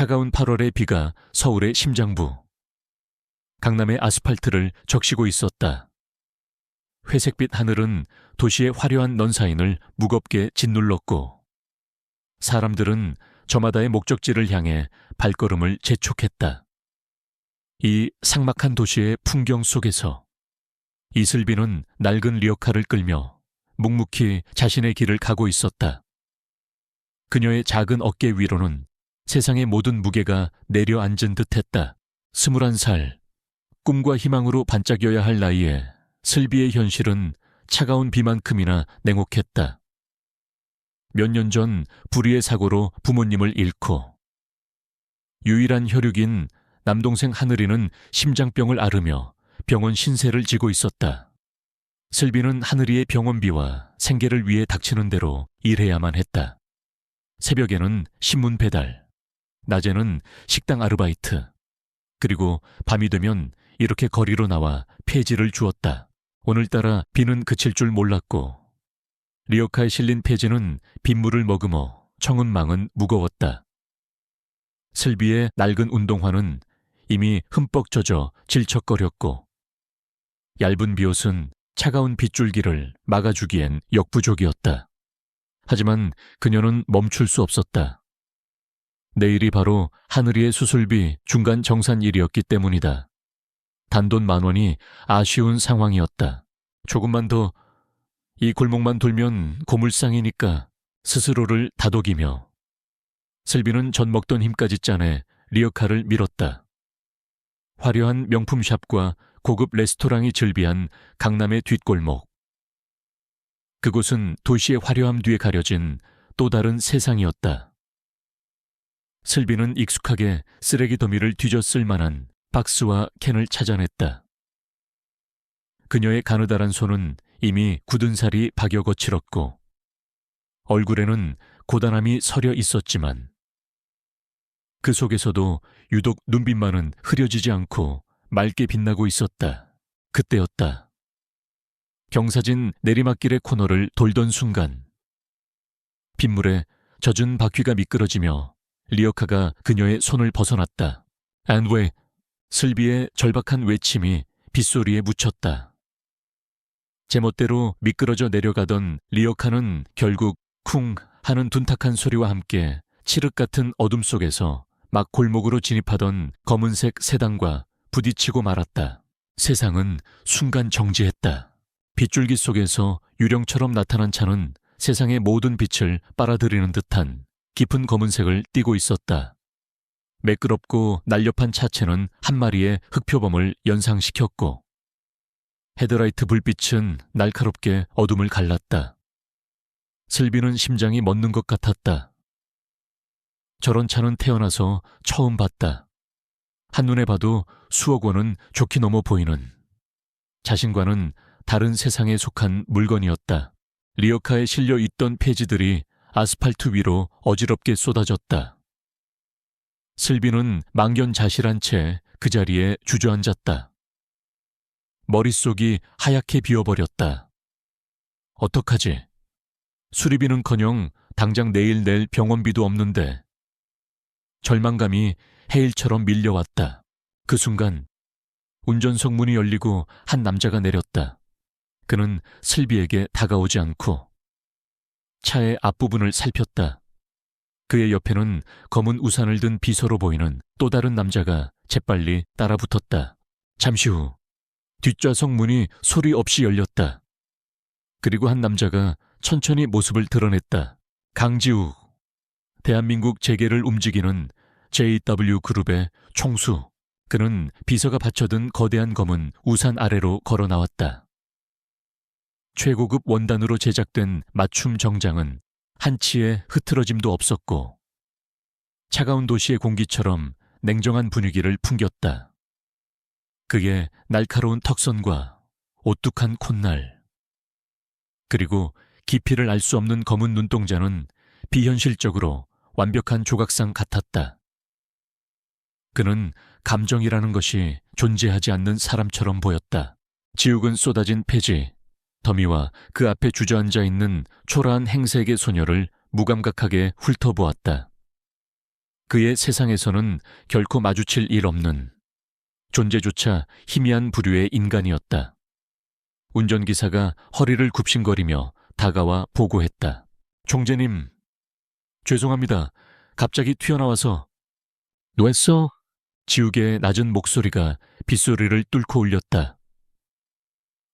차가운 8월의 비가 서울의 심장부, 강남의 아스팔트를 적시고 있었다. 회색빛 하늘은 도시의 화려한 넌사인을 무겁게 짓눌렀고 사람들은 저마다의 목적지를 향해 발걸음을 재촉했다. 이 삭막한 도시의 풍경 속에서 이슬비는 낡은 리어카를 끌며 묵묵히 자신의 길을 가고 있었다. 그녀의 작은 어깨 위로는 세상의 모든 무게가 내려앉은 듯했다. 21살, 꿈과 희망으로 반짝여야 할 나이에 슬비의 현실은 차가운 비만큼이나 냉혹했다. 몇 년 전 불의의 사고로 부모님을 잃고 유일한 혈육인 남동생 하늘이는 심장병을 앓으며 병원 신세를 지고 있었다. 슬비는 하늘이의 병원비와 생계를 위해 닥치는 대로 일해야만 했다. 새벽에는 신문 배달, 낮에는 식당 아르바이트, 그리고 밤이 되면 이렇게 거리로 나와 폐지를 주었다. 오늘따라 비는 그칠 줄 몰랐고 리어카에 실린 폐지는 빗물을 머금어 청운망은 무거웠다. 슬비의 낡은 운동화는 이미 흠뻑 젖어 질척거렸고 얇은 비옷은 차가운 빗줄기를 막아주기엔 역부족이었다. 하지만 그녀는 멈출 수 없었다. 내일이 바로 하늘이의 수술비 중간 정산일이었기 때문이다. 단돈 10,000원이 아쉬운 상황이었다. 조금만 더 이 골목만 돌면 고물상이니까 스스로를 다독이며 슬비는 젖 먹던 힘까지 짜내 리어카를 밀었다. 화려한 명품샵과 고급 레스토랑이 즐비한 강남의 뒷골목. 그곳은 도시의 화려함 뒤에 가려진 또 다른 세상이었다. 슬비는 익숙하게 쓰레기 더미를 뒤졌을 만한 박스와 캔을 찾아냈다. 그녀의 가느다란 손은 이미 굳은 살이 박여 거칠었고 얼굴에는 고단함이 서려 있었지만 그 속에서도 유독 눈빛만은 흐려지지 않고 맑게 빛나고 있었다. 그때였다. 경사진 내리막길의 코너를 돌던 순간 빗물에 젖은 바퀴가 미끄러지며 리어카가 그녀의 손을 벗어났다. And 왜? 슬비의 절박한 외침이 빗소리에 묻혔다. 제멋대로 미끄러져 내려가던 리어카는 결국 쿵 하는 둔탁한 소리와 함께 칠흑 같은 어둠 속에서 막 골목으로 진입하던 검은색 세단과 부딪히고 말았다. 세상은 순간 정지했다. 빗줄기 속에서 유령처럼 나타난 차는 세상의 모든 빛을 빨아들이는 듯한 깊은 검은색을 띠고 있었다. 매끄럽고 날렵한 차체는 한 마리의 흑표범을 연상시켰고 헤드라이트 불빛은 날카롭게 어둠을 갈랐다. 슬비는 심장이 멎는 것 같았다. 저런 차는 태어나서 처음 봤다. 한눈에 봐도 수억 원은 좋게 넘어 보이는 자신과는 다른 세상에 속한 물건이었다. 리어카에 실려 있던 폐지들이 아스팔트 위로 어지럽게 쏟아졌다. 슬비는 망연자실한 채 그 자리에 주저앉았다. 머릿속이 하얗게 비어버렸다. 어떡하지? 수리비는커녕 당장 내일 낼 병원비도 없는데. 절망감이 해일처럼 밀려왔다. 그 순간 운전석 문이 열리고 한 남자가 내렸다. 그는 슬비에게 다가오지 않고 차의 앞부분을 살폈다. 그의 옆에는 검은 우산을 든 비서로 보이는 또 다른 남자가 재빨리 따라붙었다. 잠시 후 뒷좌석 문이 소리 없이 열렸다. 그리고 한 남자가 천천히 모습을 드러냈다. 강지욱, 대한민국 재계를 움직이는 JW 그룹의 총수. 그는 비서가 받쳐든 거대한 검은 우산 아래로 걸어 나왔다. 최고급 원단으로 제작된 맞춤 정장은 한치의 흐트러짐도 없었고 차가운 도시의 공기처럼 냉정한 분위기를 풍겼다. 그의 날카로운 턱선과 오뚝한 콧날, 그리고 깊이를 알 수 없는 검은 눈동자는 비현실적으로 완벽한 조각상 같았다. 그는 감정이라는 것이 존재하지 않는 사람처럼 보였다. 지욱은 쏟아진 폐지, 더미와 그 앞에 주저앉아 있는 초라한 행색의 소녀를 무감각하게 훑어보았다. 그의 세상에서는 결코 마주칠 일 없는, 존재조차 희미한 부류의 인간이었다. 운전기사가 허리를 굽신거리며 다가와 보고했다. 총재님, 죄송합니다. 갑자기 튀어나와서. 뇌어? 지우개의 낮은 목소리가 빗소리를 뚫고 울렸다.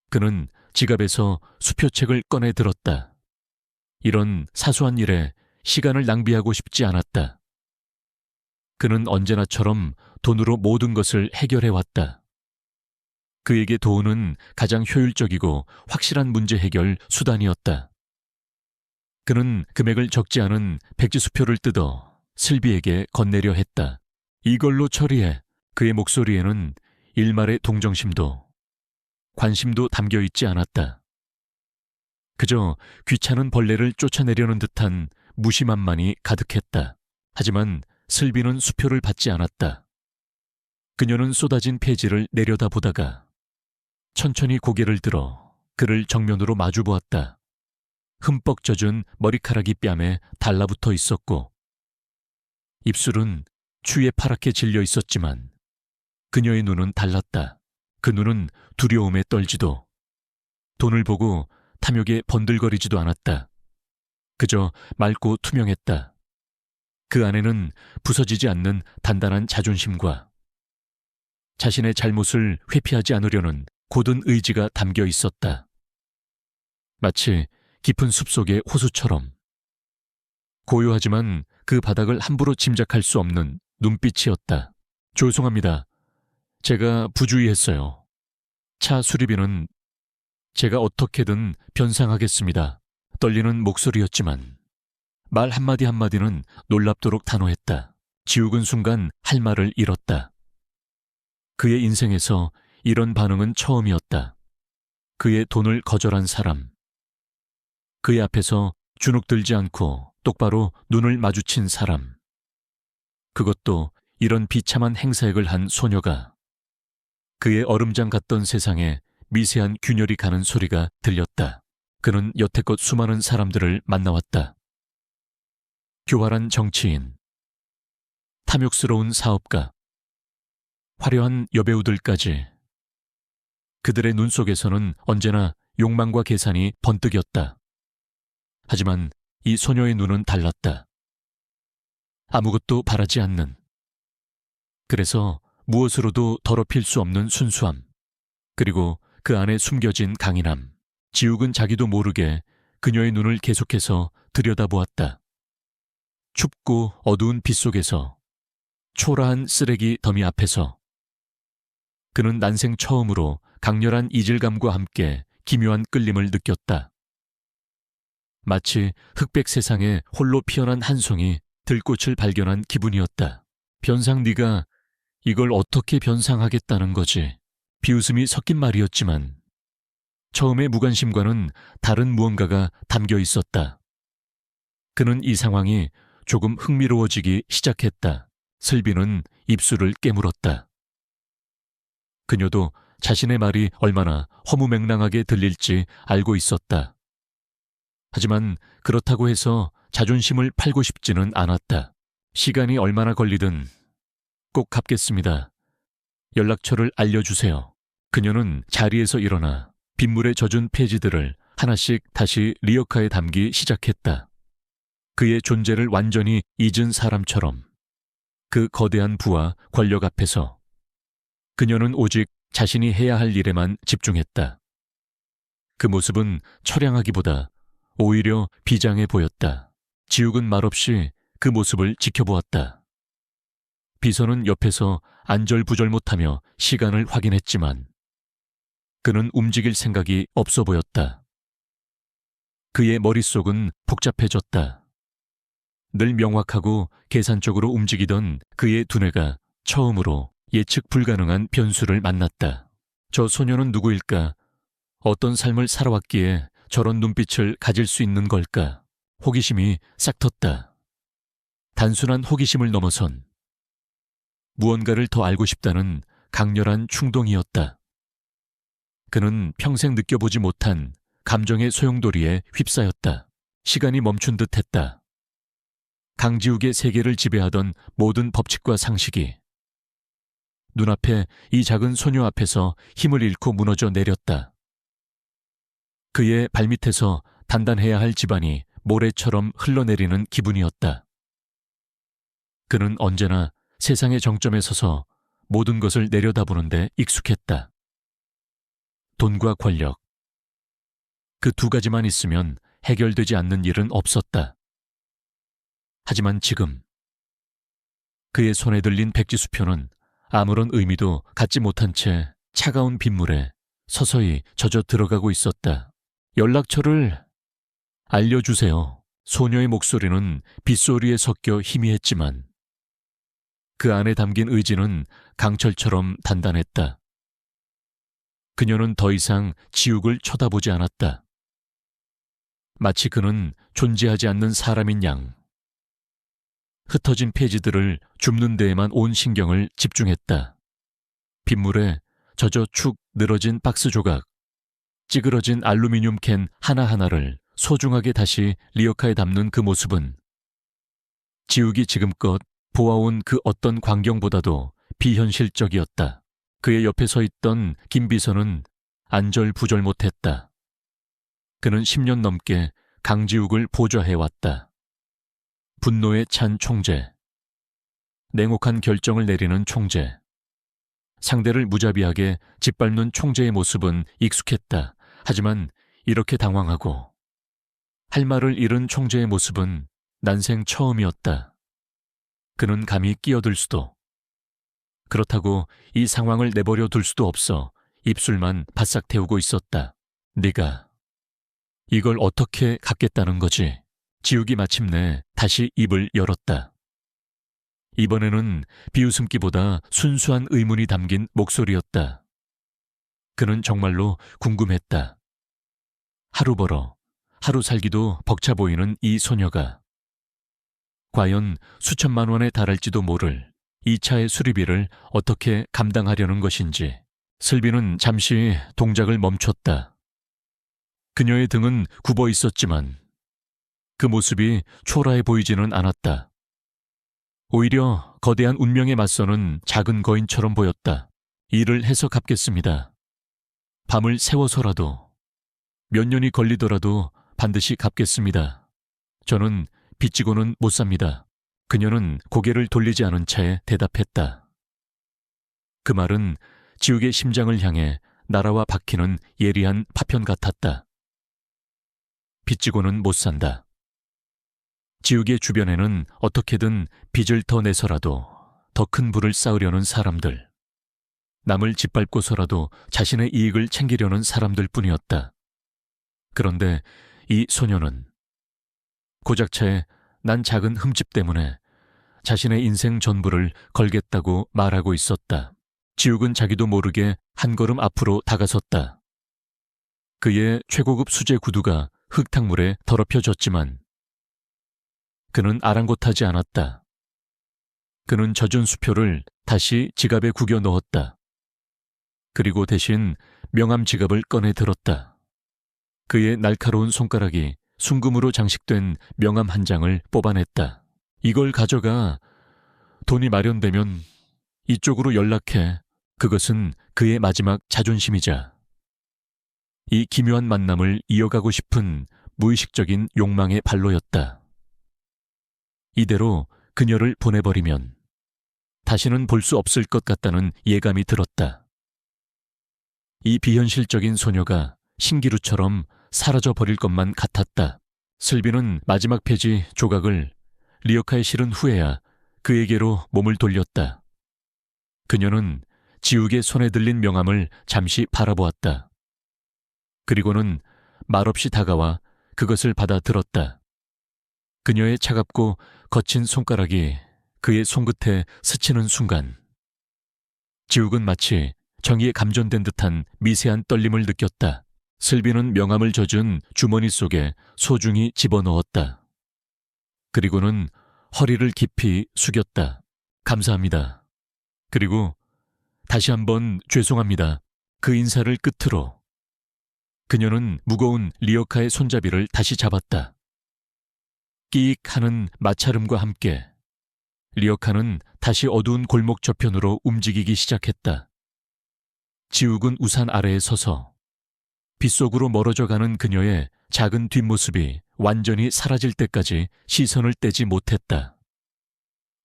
그는 지갑에서 수표책을 꺼내 들었다. 이런 사소한 일에 시간을 낭비하고 싶지 않았다. 그는 언제나처럼 돈으로 모든 것을 해결해왔다. 그에게 돈은 가장 효율적이고 확실한 문제 해결 수단이었다. 그는 금액을 적지 않은 백지수표를 뜯어 슬비에게 건네려 했다. 이걸로 처리해. 그의 목소리에는 일말의 동정심도 관심도 담겨 있지 않았다. 그저 귀찮은 벌레를 쫓아내려는 듯한 무심함만이 가득했다. 하지만 슬비는 수표를 받지 않았다. 그녀는 쏟아진 페이지를 내려다보다가 천천히 고개를 들어 그를 정면으로 마주보았다. 흠뻑 젖은 머리카락이 뺨에 달라붙어 있었고 입술은 추위에 파랗게 질려 있었지만 그녀의 눈은 달랐다. 그 눈은 두려움에 떨지도 돈을 보고 탐욕에 번들거리지도 않았다. 그저 맑고 투명했다. 그 안에는 부서지지 않는 단단한 자존심과 자신의 잘못을 회피하지 않으려는 고든 의지가 담겨 있었다. 마치 깊은 숲속의 호수처럼 고요하지만 그 바닥을 함부로 짐작할 수 없는 눈빛이었다. 죄송합니다. 제가 부주의했어요. 차 수리비는 제가 어떻게든 변상하겠습니다. 떨리는 목소리였지만 말 한마디 한마디는 놀랍도록 단호했다. 지욱은 순간 할 말을 잃었다. 그의 인생에서 이런 반응은 처음이었다. 그의 돈을 거절한 사람. 그의 앞에서 주눅들지 않고 똑바로 눈을 마주친 사람. 그것도 이런 비참한 행사액을 한 소녀가 그의 얼음장 같던 세상에 미세한 균열이 가는 소리가 들렸다. 그는 여태껏 수많은 사람들을 만나왔다. 교활한 정치인, 탐욕스러운 사업가, 화려한 여배우들까지. 그들의 눈 속에서는 언제나 욕망과 계산이 번뜩였다. 하지만 이 소녀의 눈은 달랐다. 아무것도 바라지 않는, 그래서 무엇으로도 더럽힐 수 없는 순수함, 그리고 그 안에 숨겨진 강인함. 지욱은 자기도 모르게 그녀의 눈을 계속해서 들여다보았다. 춥고 어두운 빛 속에서, 초라한 쓰레기 더미 앞에서 그는 난생 처음으로 강렬한 이질감과 함께 기묘한 끌림을 느꼈다. 마치 흑백 세상에 홀로 피어난 한 송이 들꽃을 발견한 기분이었다. 변상 네가 이걸 어떻게 변상하겠다는 거지? 비웃음이 섞인 말이었지만 처음의 무관심과는 다른 무언가가 담겨 있었다. 그는 이 상황이 조금 흥미로워지기 시작했다. 슬비는 입술을 깨물었다. 그녀도 자신의 말이 얼마나 허무맹랑하게 들릴지 알고 있었다. 하지만 그렇다고 해서 자존심을 팔고 싶지는 않았다. 시간이 얼마나 걸리든 꼭 갚겠습니다. 연락처를 알려주세요. 그녀는 자리에서 일어나 빗물에 젖은 페이지들을 하나씩 다시 리어카에 담기 시작했다. 그의 존재를 완전히 잊은 사람처럼 그 거대한 부와 권력 앞에서 그녀는 오직 자신이 해야 할 일에만 집중했다. 그 모습은 처량하기보다 오히려 비장해 보였다. 지욱은 말없이 그 모습을 지켜보았다. 비서는 옆에서 안절부절 못하며 시간을 확인했지만 그는 움직일 생각이 없어 보였다. 그의 머릿속은 복잡해졌다. 늘 명확하고 계산적으로 움직이던 그의 두뇌가 처음으로 예측 불가능한 변수를 만났다. 저 소녀는 누구일까? 어떤 삶을 살아왔기에 저런 눈빛을 가질 수 있는 걸까? 호기심이 싹 텄다. 단순한 호기심을 넘어선 무언가를 더 알고 싶다는 강렬한 충동이었다. 그는 평생 느껴보지 못한 감정의 소용돌이에 휩싸였다. 시간이 멈춘 듯 했다. 강지욱의 세계를 지배하던 모든 법칙과 상식이 눈앞에 이 작은 소녀 앞에서 힘을 잃고 무너져 내렸다. 그의 발밑에서 단단해야 할 집안이 모래처럼 흘러내리는 기분이었다. 그는 언제나 세상의 정점에 서서 모든 것을 내려다보는데 익숙했다. 돈과 권력. 그 두 가지만 있으면 해결되지 않는 일은 없었다. 하지만 지금 그의 손에 들린 백지수표는 아무런 의미도 갖지 못한 채 차가운 빗물에 서서히 젖어 들어가고 있었다. 연락처를 알려주세요. 소녀의 목소리는 빗소리에 섞여 희미했지만 그 안에 담긴 의지는 강철처럼 단단했다. 그녀는 더 이상 지욱을 쳐다보지 않았다. 마치 그는 존재하지 않는 사람인 양. 흩어진 페이지들을 줍는 데에만 온 신경을 집중했다. 빗물에 젖어 축 늘어진 박스 조각, 찌그러진 알루미늄 캔 하나하나를 소중하게 다시 리어카에 담는 그 모습은 지욱이 지금껏 보아온 그 어떤 광경보다도 비현실적이었다. 그의 옆에 서 있던 김 비서는 안절부절 못했다. 그는 10년 넘게 강지욱을 보좌해왔다. 분노에 찬 총재, 냉혹한 결정을 내리는 총재, 상대를 무자비하게 짓밟는 총재의 모습은 익숙했다. 하지만 이렇게 당황하고 할 말을 잃은 총재의 모습은 난생 처음이었다. 그는 감히 끼어들 수도, 그렇다고 이 상황을 내버려 둘 수도 없어 입술만 바싹 태우고 있었다. 네가 이걸 어떻게 갖겠다는 거지? 지욱이 마침내 다시 입을 열었다. 이번에는 비웃음기보다 순수한 의문이 담긴 목소리였다. 그는 정말로 궁금했다. 하루 벌어 하루 살기도 벅차 보이는 이 소녀가 과연 수천만 원에 달할지도 모를 이 차의 수리비를 어떻게 감당하려는 것인지. 슬비는 잠시 동작을 멈췄다. 그녀의 등은 굽어 있었지만 그 모습이 초라해 보이지는 않았다. 오히려 거대한 운명에 맞서는 작은 거인처럼 보였다. 일을 해서 갚겠습니다. 밤을 새워서라도, 몇 년이 걸리더라도 반드시 갚겠습니다. 저는 빚지고는 못 삽니다. 그녀는 고개를 돌리지 않은 채 대답했다. 그 말은 지욱의 심장을 향해 날아와 박히는 예리한 파편 같았다. 빚지고는 못 산다. 지욱의 주변에는 어떻게든 빚을 더 내서라도 더 큰 부를 쌓으려는 사람들, 남을 짓밟고서라도 자신의 이익을 챙기려는 사람들 뿐이었다. 그런데 이 소녀는 고작 차에 난 작은 흠집 때문에 자신의 인생 전부를 걸겠다고 말하고 있었다. 지욱은 자기도 모르게 한 걸음 앞으로 다가섰다. 그의 최고급 수제 구두가 흙탕물에 더럽혀졌지만 그는 아랑곳하지 않았다. 그는 젖은 수표를 다시 지갑에 구겨 넣었다. 그리고 대신 명함 지갑을 꺼내 들었다. 그의 날카로운 손가락이 순금으로 장식된 명함 한 장을 뽑아냈다. 이걸 가져가. 돈이 마련되면 이쪽으로 연락해. 그것은 그의 마지막 자존심이자 이 기묘한 만남을 이어가고 싶은 무의식적인 욕망의 발로였다. 이대로 그녀를 보내버리면 다시는 볼 수 없을 것 같다는 예감이 들었다. 이 비현실적인 소녀가 신기루처럼 사라져버릴 것만 같았다. 슬비는 마지막 페이지 조각을 리어카에 실은 후에야 그에게로 몸을 돌렸다. 그녀는 지욱의 손에 들린 명함을 잠시 바라보았다. 그리고는 말없이 다가와 그것을 받아 들었다. 그녀의 차갑고 거친 손가락이 그의 손끝에 스치는 순간 지욱은 마치 정의에 감전된 듯한 미세한 떨림을 느꼈다. 슬비는 명함을 젖은 주머니 속에 소중히 집어넣었다. 그리고는 허리를 깊이 숙였다. 감사합니다. 그리고 다시 한번 죄송합니다. 그 인사를 끝으로 그녀는 무거운 리어카의 손잡이를 다시 잡았다. 끼익 하는 마찰음과 함께 리어카는 다시 어두운 골목 저편으로 움직이기 시작했다. 지욱은 우산 아래에 서서 빗속으로 멀어져 가는 그녀의 작은 뒷모습이 완전히 사라질 때까지 시선을 떼지 못했다.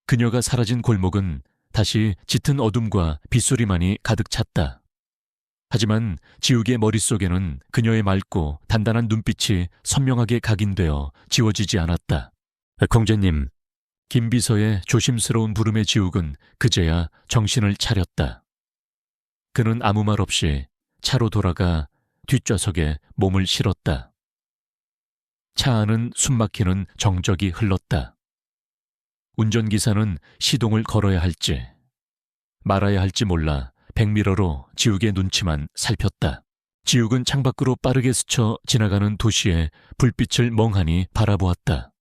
그녀가 사라진 골목은 다시 짙은 어둠과 빗소리만이 가득 찼다. 하지만 지욱의 머릿속에는 그녀의 맑고 단단한 눈빛이 선명하게 각인되어 지워지지 않았다. 공주님, 김비서의 조심스러운 부름에 지욱은 그제야 정신을 차렸다. 그는 아무 말 없이 차로 돌아가 뒷좌석에 몸을 실었다. 차 안은 숨막히는 정적이 흘렀다. 운전기사는 시동을 걸어야 할지 말아야 할지 몰라 백미러로 지욱의 눈치만 살폈다. 지욱은 창밖으로 빠르게 스쳐 지나가는 도시의 불빛을 멍하니 바라보았다.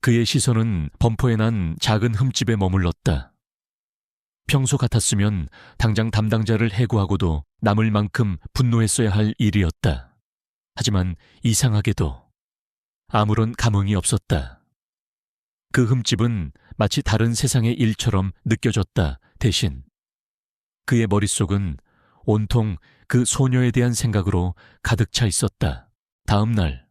그의 시선은 범퍼에 난 작은 흠집에 머물렀다. 평소 같았으면 당장 담당자를 해고하고도 남을 만큼 분노했어야 할 일이었다. 하지만 이상하게도 아무런 감흥이 없었다. 그 흠집은 마치 다른 세상의 일처럼 느껴졌다. 대신 그의 머릿속은 온통 그 소녀에 대한 생각으로 가득 차 있었다. 다음 날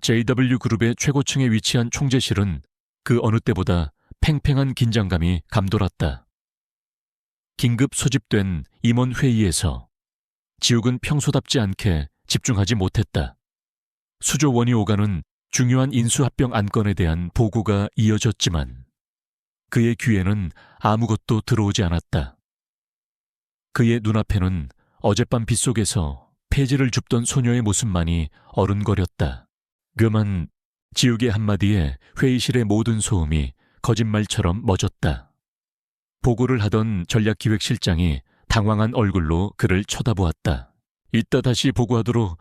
JW그룹의 최고층에 위치한 총재실은 그 어느 때보다 팽팽한 긴장감이 감돌았다. 긴급 소집된 임원 회의에서 지욱은 평소답지 않게 집중하지 못했다. 수조 원이 오가는 중요한 인수합병 안건에 대한 보고가 이어졌지만 그의 귀에는 아무것도 들어오지 않았다. 그의 눈앞에는 어젯밤 빗속에서 폐지를 줍던 소녀의 모습만이 어른거렸다. 그만 지욱의 한마디에 회의실의 모든 소음이 거짓말처럼 멎었다. 보고를 하던 전략기획실장이 당황한 얼굴로 그를 쳐다보았다. 이따 다시 보고하도록.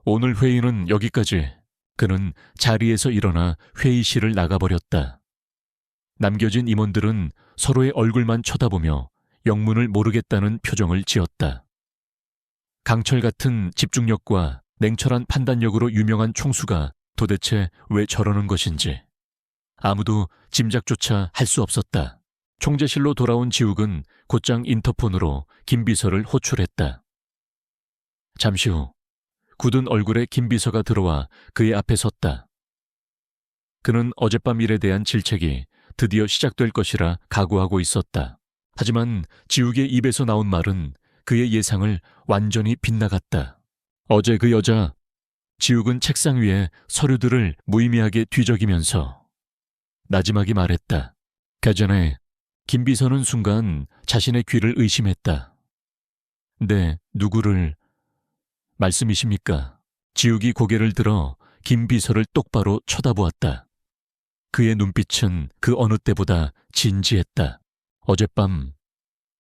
오늘 회의는 여기까지. 그는 자리에서 일어나 회의실을 나가버렸다. 남겨진 임원들은 서로의 얼굴만 쳐다보며 영문을 모르겠다는 표정을 지었다. 강철 같은 집중력과 냉철한 판단력으로 유명한 총수가 도대체 왜 저러는 것인지 아무도 짐작조차 할 수 없었다. 총재실로 돌아온 지욱은 곧장 인터폰으로 김비서를 호출했다. 잠시 후 굳은 얼굴의 김비서가 들어와 그의 앞에 섰다. 그는 어젯밤 일에 대한 질책이 드디어 시작될 것이라 각오하고 있었다. 하지만 지욱의 입에서 나온 말은 그의 예상을 완전히 빗나갔다. 어제 그 여자. 지욱은 책상 위에 서류들을 무의미하게 뒤적이면서 나지막이 말했다. 그 전에 김비서는 순간 자신의 귀를 의심했다. 네, 누구를 말씀이십니까? 지욱이 고개를 들어 김비서를 똑바로 쳐다보았다. 그의 눈빛은 그 어느 때보다 진지했다. 어젯밤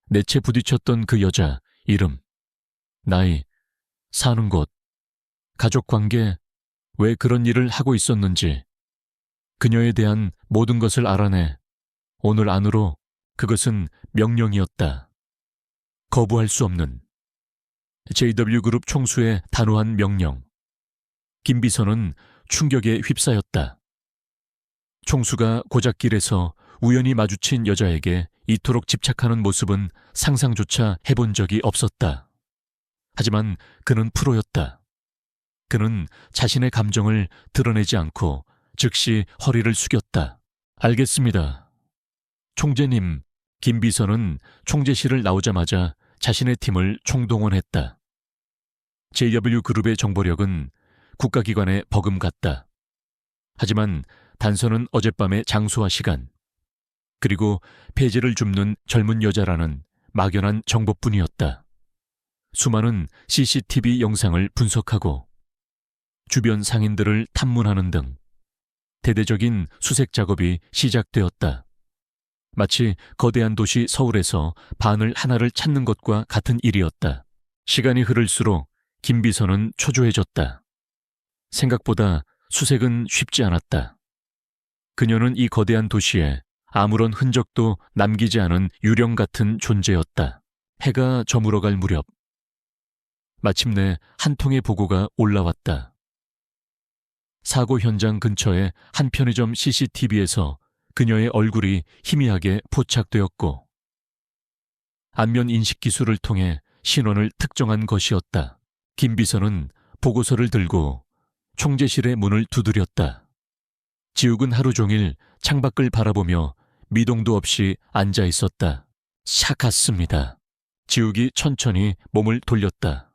내 채 부딪혔던 그 여자 이름, 나이, 사는 곳, 가족관계, 왜 그런 일을 하고 있었는지 그녀에 대한 모든 것을 알아내. 오늘 안으로. 그것은 명령이었다. 거부할 수 없는 JW그룹 총수의 단호한 명령. 김비서는 충격에 휩싸였다. 총수가 고작길에서 우연히 마주친 여자에게 이토록 집착하는 모습은 상상조차 해본 적이 없었다. 하지만 그는 프로였다. 그는 자신의 감정을 드러내지 않고 즉시 허리를 숙였다. 알겠습니다. 총재님. 김비서는 총재실을 나오자마자 자신의 팀을 총동원했다. JW그룹의 정보력은 국가기관에 버금갔다. 하지만 단서는 어젯밤의 장소와 시간, 그리고 폐지를 줍는 젊은 여자라는 막연한 정보뿐이었다. 수많은 CCTV 영상을 분석하고 주변 상인들을 탐문하는 등 대대적인 수색 작업이 시작되었다. 마치 거대한 도시 서울에서 바늘 하나를 찾는 것과 같은 일이었다. 시간이 흐를수록 김비서는 초조해졌다. 생각보다 수색은 쉽지 않았다. 그녀는 이 거대한 도시에 아무런 흔적도 남기지 않은 유령 같은 존재였다. 해가 저물어갈 무렵 마침내 한 통의 보고가 올라왔다. 사고 현장 근처의 한 편의점 CCTV에서 그녀의 얼굴이 희미하게 포착되었고 안면 인식 기술을 통해 신원을 특정한 것이었다. 김 비서는 보고서를 들고 총재실의 문을 두드렸다. 지욱은 하루 종일 창밖을 바라보며 미동도 없이 앉아 있었다. 샤갔습니다. 지욱이 천천히 몸을 돌렸다.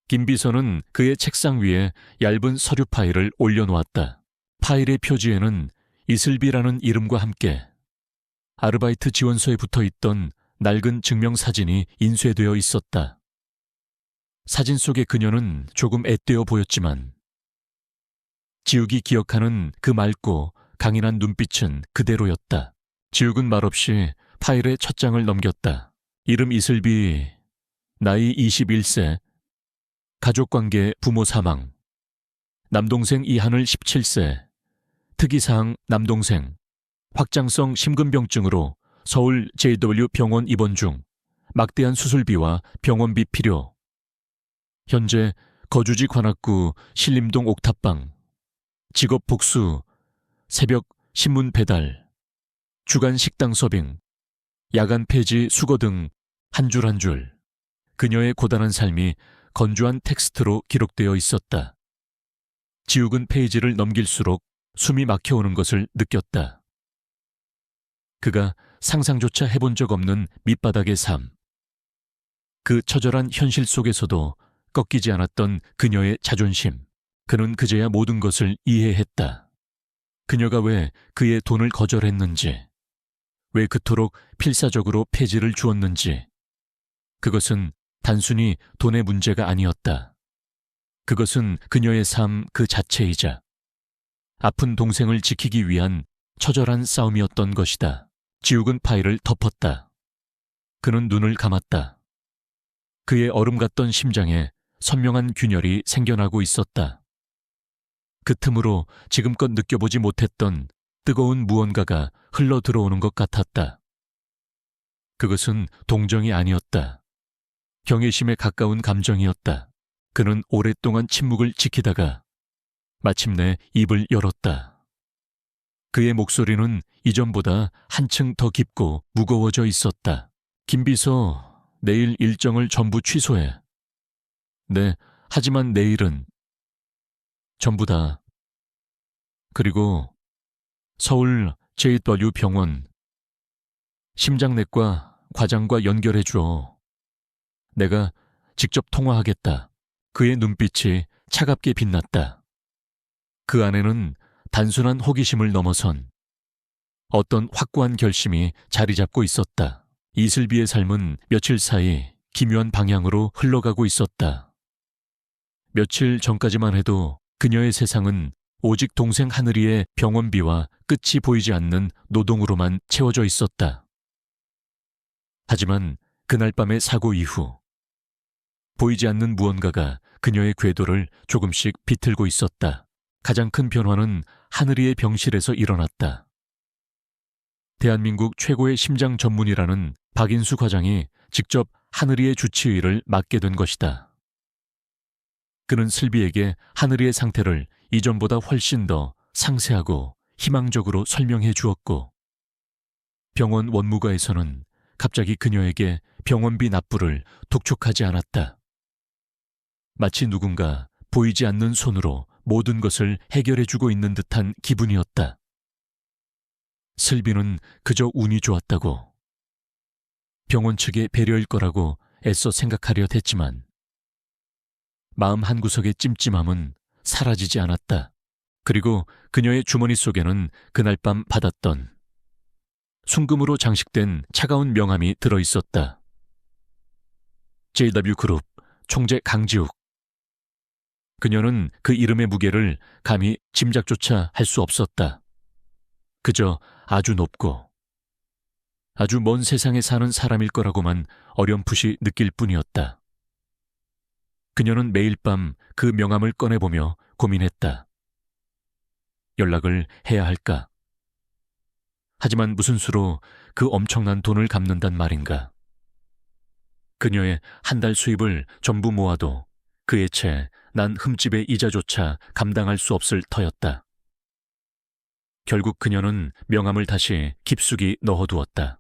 김 비서는 그의 책상 위에 얇은 서류 파일을 올려놓았다. 파일의 표지에는 이슬비라는 이름과 함께 아르바이트 지원서에 붙어있던 낡은 증명사진이 인쇄되어 있었다. 사진 속의 그녀는 조금 앳되어 보였지만 지욱이 기억하는 그 맑고 강인한 눈빛은 그대로였다. 지욱은 말없이 파일의 첫 장을 넘겼다. 이름 이슬비, 나이 21세, 가족관계 부모 사망, 남동생 이하늘 17세, 특이사항 남동생, 확장성 심근병증으로 서울 JW 병원 입원 중, 막대한 수술비와 병원비 필요. 현재 거주지 관악구 신림동 옥탑방, 직업 복수, 새벽 신문 배달, 주간 식당 서빙, 야간 폐지 수거 등 한 줄 한 줄. 그녀의 고단한 삶이 건조한 텍스트로 기록되어 있었다. 지욱은 페이지를 넘길수록 숨이 막혀오는 것을 느꼈다. 그가 상상조차 해본 적 없는 밑바닥의 삶. 그 처절한 현실 속에서도 꺾이지 않았던 그녀의 자존심. 그는 그제야 모든 것을 이해했다. 그녀가 왜 그의 돈을 거절했는지, 왜 그토록 필사적으로 폐지를 주었는지. 그것은 단순히 돈의 문제가 아니었다. 그것은 그녀의 삶 그 자체이자 아픈 동생을 지키기 위한 처절한 싸움이었던 것이다. 지욱은 파일을 덮었다. 그는 눈을 감았다. 그의 얼음 같던 심장에 선명한 균열이 생겨나고 있었다. 그 틈으로 지금껏 느껴보지 못했던 뜨거운 무언가가 흘러 들어오는 것 같았다. 그것은 동정이 아니었다. 경외심에 가까운 감정이었다. 그는 오랫동안 침묵을 지키다가 마침내 입을 열었다. 그의 목소리는 이전보다 한층 더 깊고 무거워져 있었다. 김 비서, 내일 일정을 전부 취소해. 네, 하지만 내일은 전부 다. 그리고 서울 JW 병원 심장내과 과장과 연결해 줘. 내가 직접 통화하겠다. 그의 눈빛이 차갑게 빛났다. 그 안에는 단순한 호기심을 넘어선 어떤 확고한 결심이 자리 잡고 있었다. 이슬비의 삶은 며칠 사이 기묘한 방향으로 흘러가고 있었다. 며칠 전까지만 해도 그녀의 세상은 오직 동생 하늘이의 병원비와 끝이 보이지 않는 노동으로만 채워져 있었다. 하지만 그날 밤의 사고 이후 보이지 않는 무언가가 그녀의 궤도를 조금씩 비틀고 있었다. 가장 큰 변화는 하늘이의 병실에서 일어났다. 대한민국 최고의 심장 전문이라는 박인수 과장이 직접 하늘이의 주치의를 맡게 된 것이다. 그는 슬비에게 하늘이의 상태를 이전보다 훨씬 더 상세하고 희망적으로 설명해 주었고, 병원 원무과에서는 갑자기 그녀에게 병원비 납부를 독촉하지 않았다. 마치 누군가 보이지 않는 손으로 모든 것을 해결해주고 있는 듯한 기분이었다. 슬비는 그저 운이 좋았다고, 병원 측의 배려일 거라고 애써 생각하려 했지만 마음 한구석의 찜찜함은 사라지지 않았다. 그리고 그녀의 주머니 속에는 그날 밤 받았던 순금으로 장식된 차가운 명함이 들어있었다. JW그룹 총재 강지욱. 그녀는 그 이름의 무게를 감히 짐작조차 할 수 없었다. 그저 아주 높고 아주 먼 세상에 사는 사람일 거라고만 어렴풋이 느낄 뿐이었다. 그녀는 매일 밤 그 명함을 꺼내보며 고민했다. 연락을 해야 할까? 하지만 무슨 수로 그 엄청난 돈을 갚는단 말인가? 그녀의 한 달 수입을 전부 모아도 그의 채 난 흠집의 이자조차 감당할 수 없을 터였다. 결국 그녀는 명함을 다시 깊숙이 넣어두었다.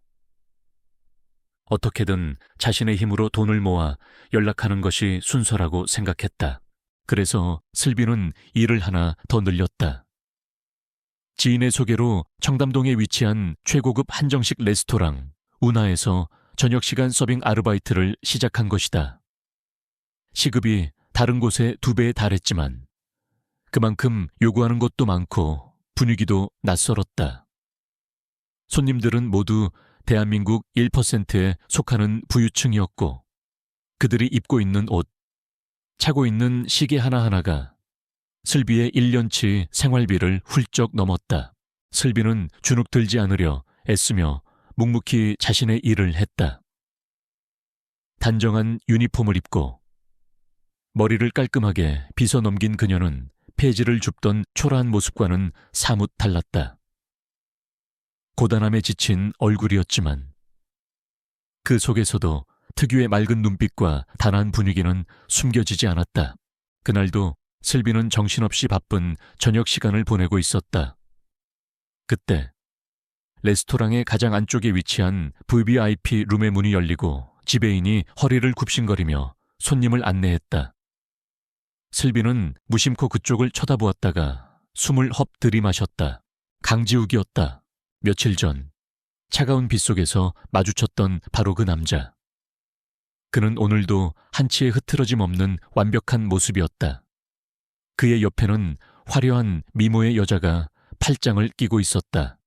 어떻게든 자신의 힘으로 돈을 모아 연락하는 것이 순서라고 생각했다. 그래서 슬비는 일을 하나 더 늘렸다. 지인의 소개로 청담동에 위치한 최고급 한정식 레스토랑 운하에서 저녁시간 서빙 아르바이트를 시작한 것이다. 시급이 다른 곳의 2배에 달했지만 그만큼 요구하는 것도 많고 분위기도 낯설었다. 손님들은 모두 대한민국 1%에 속하는 부유층이었고 그들이 입고 있는 옷, 차고 있는 시계 하나하나가 슬비의 1년치 생활비를 훌쩍 넘었다. 슬비는 주눅 들지 않으려 애쓰며 묵묵히 자신의 일을 했다. 단정한 유니폼을 입고 머리를 깔끔하게 빗어 넘긴 그녀는 폐지를 줍던 초라한 모습과는 사뭇 달랐다. 고단함에 지친 얼굴이었지만 그 속에서도 특유의 맑은 눈빛과 단아한 분위기는 숨겨지지 않았다. 그날도 슬비는 정신없이 바쁜 저녁 시간을 보내고 있었다. 그때 레스토랑의 가장 안쪽에 위치한 VIP 룸의 문이 열리고 지배인이 허리를 굽신거리며 손님을 안내했다. 슬비는 무심코 그쪽을 쳐다보았다가 숨을 헙 들이마셨다. 강지욱이었다. 며칠 전 차가운 빗속에서 마주쳤던 바로 그 남자. 그는 오늘도 한치의 흐트러짐 없는 완벽한 모습이었다. 그의 옆에는 화려한 미모의 여자가 팔짱을 끼고 있었다.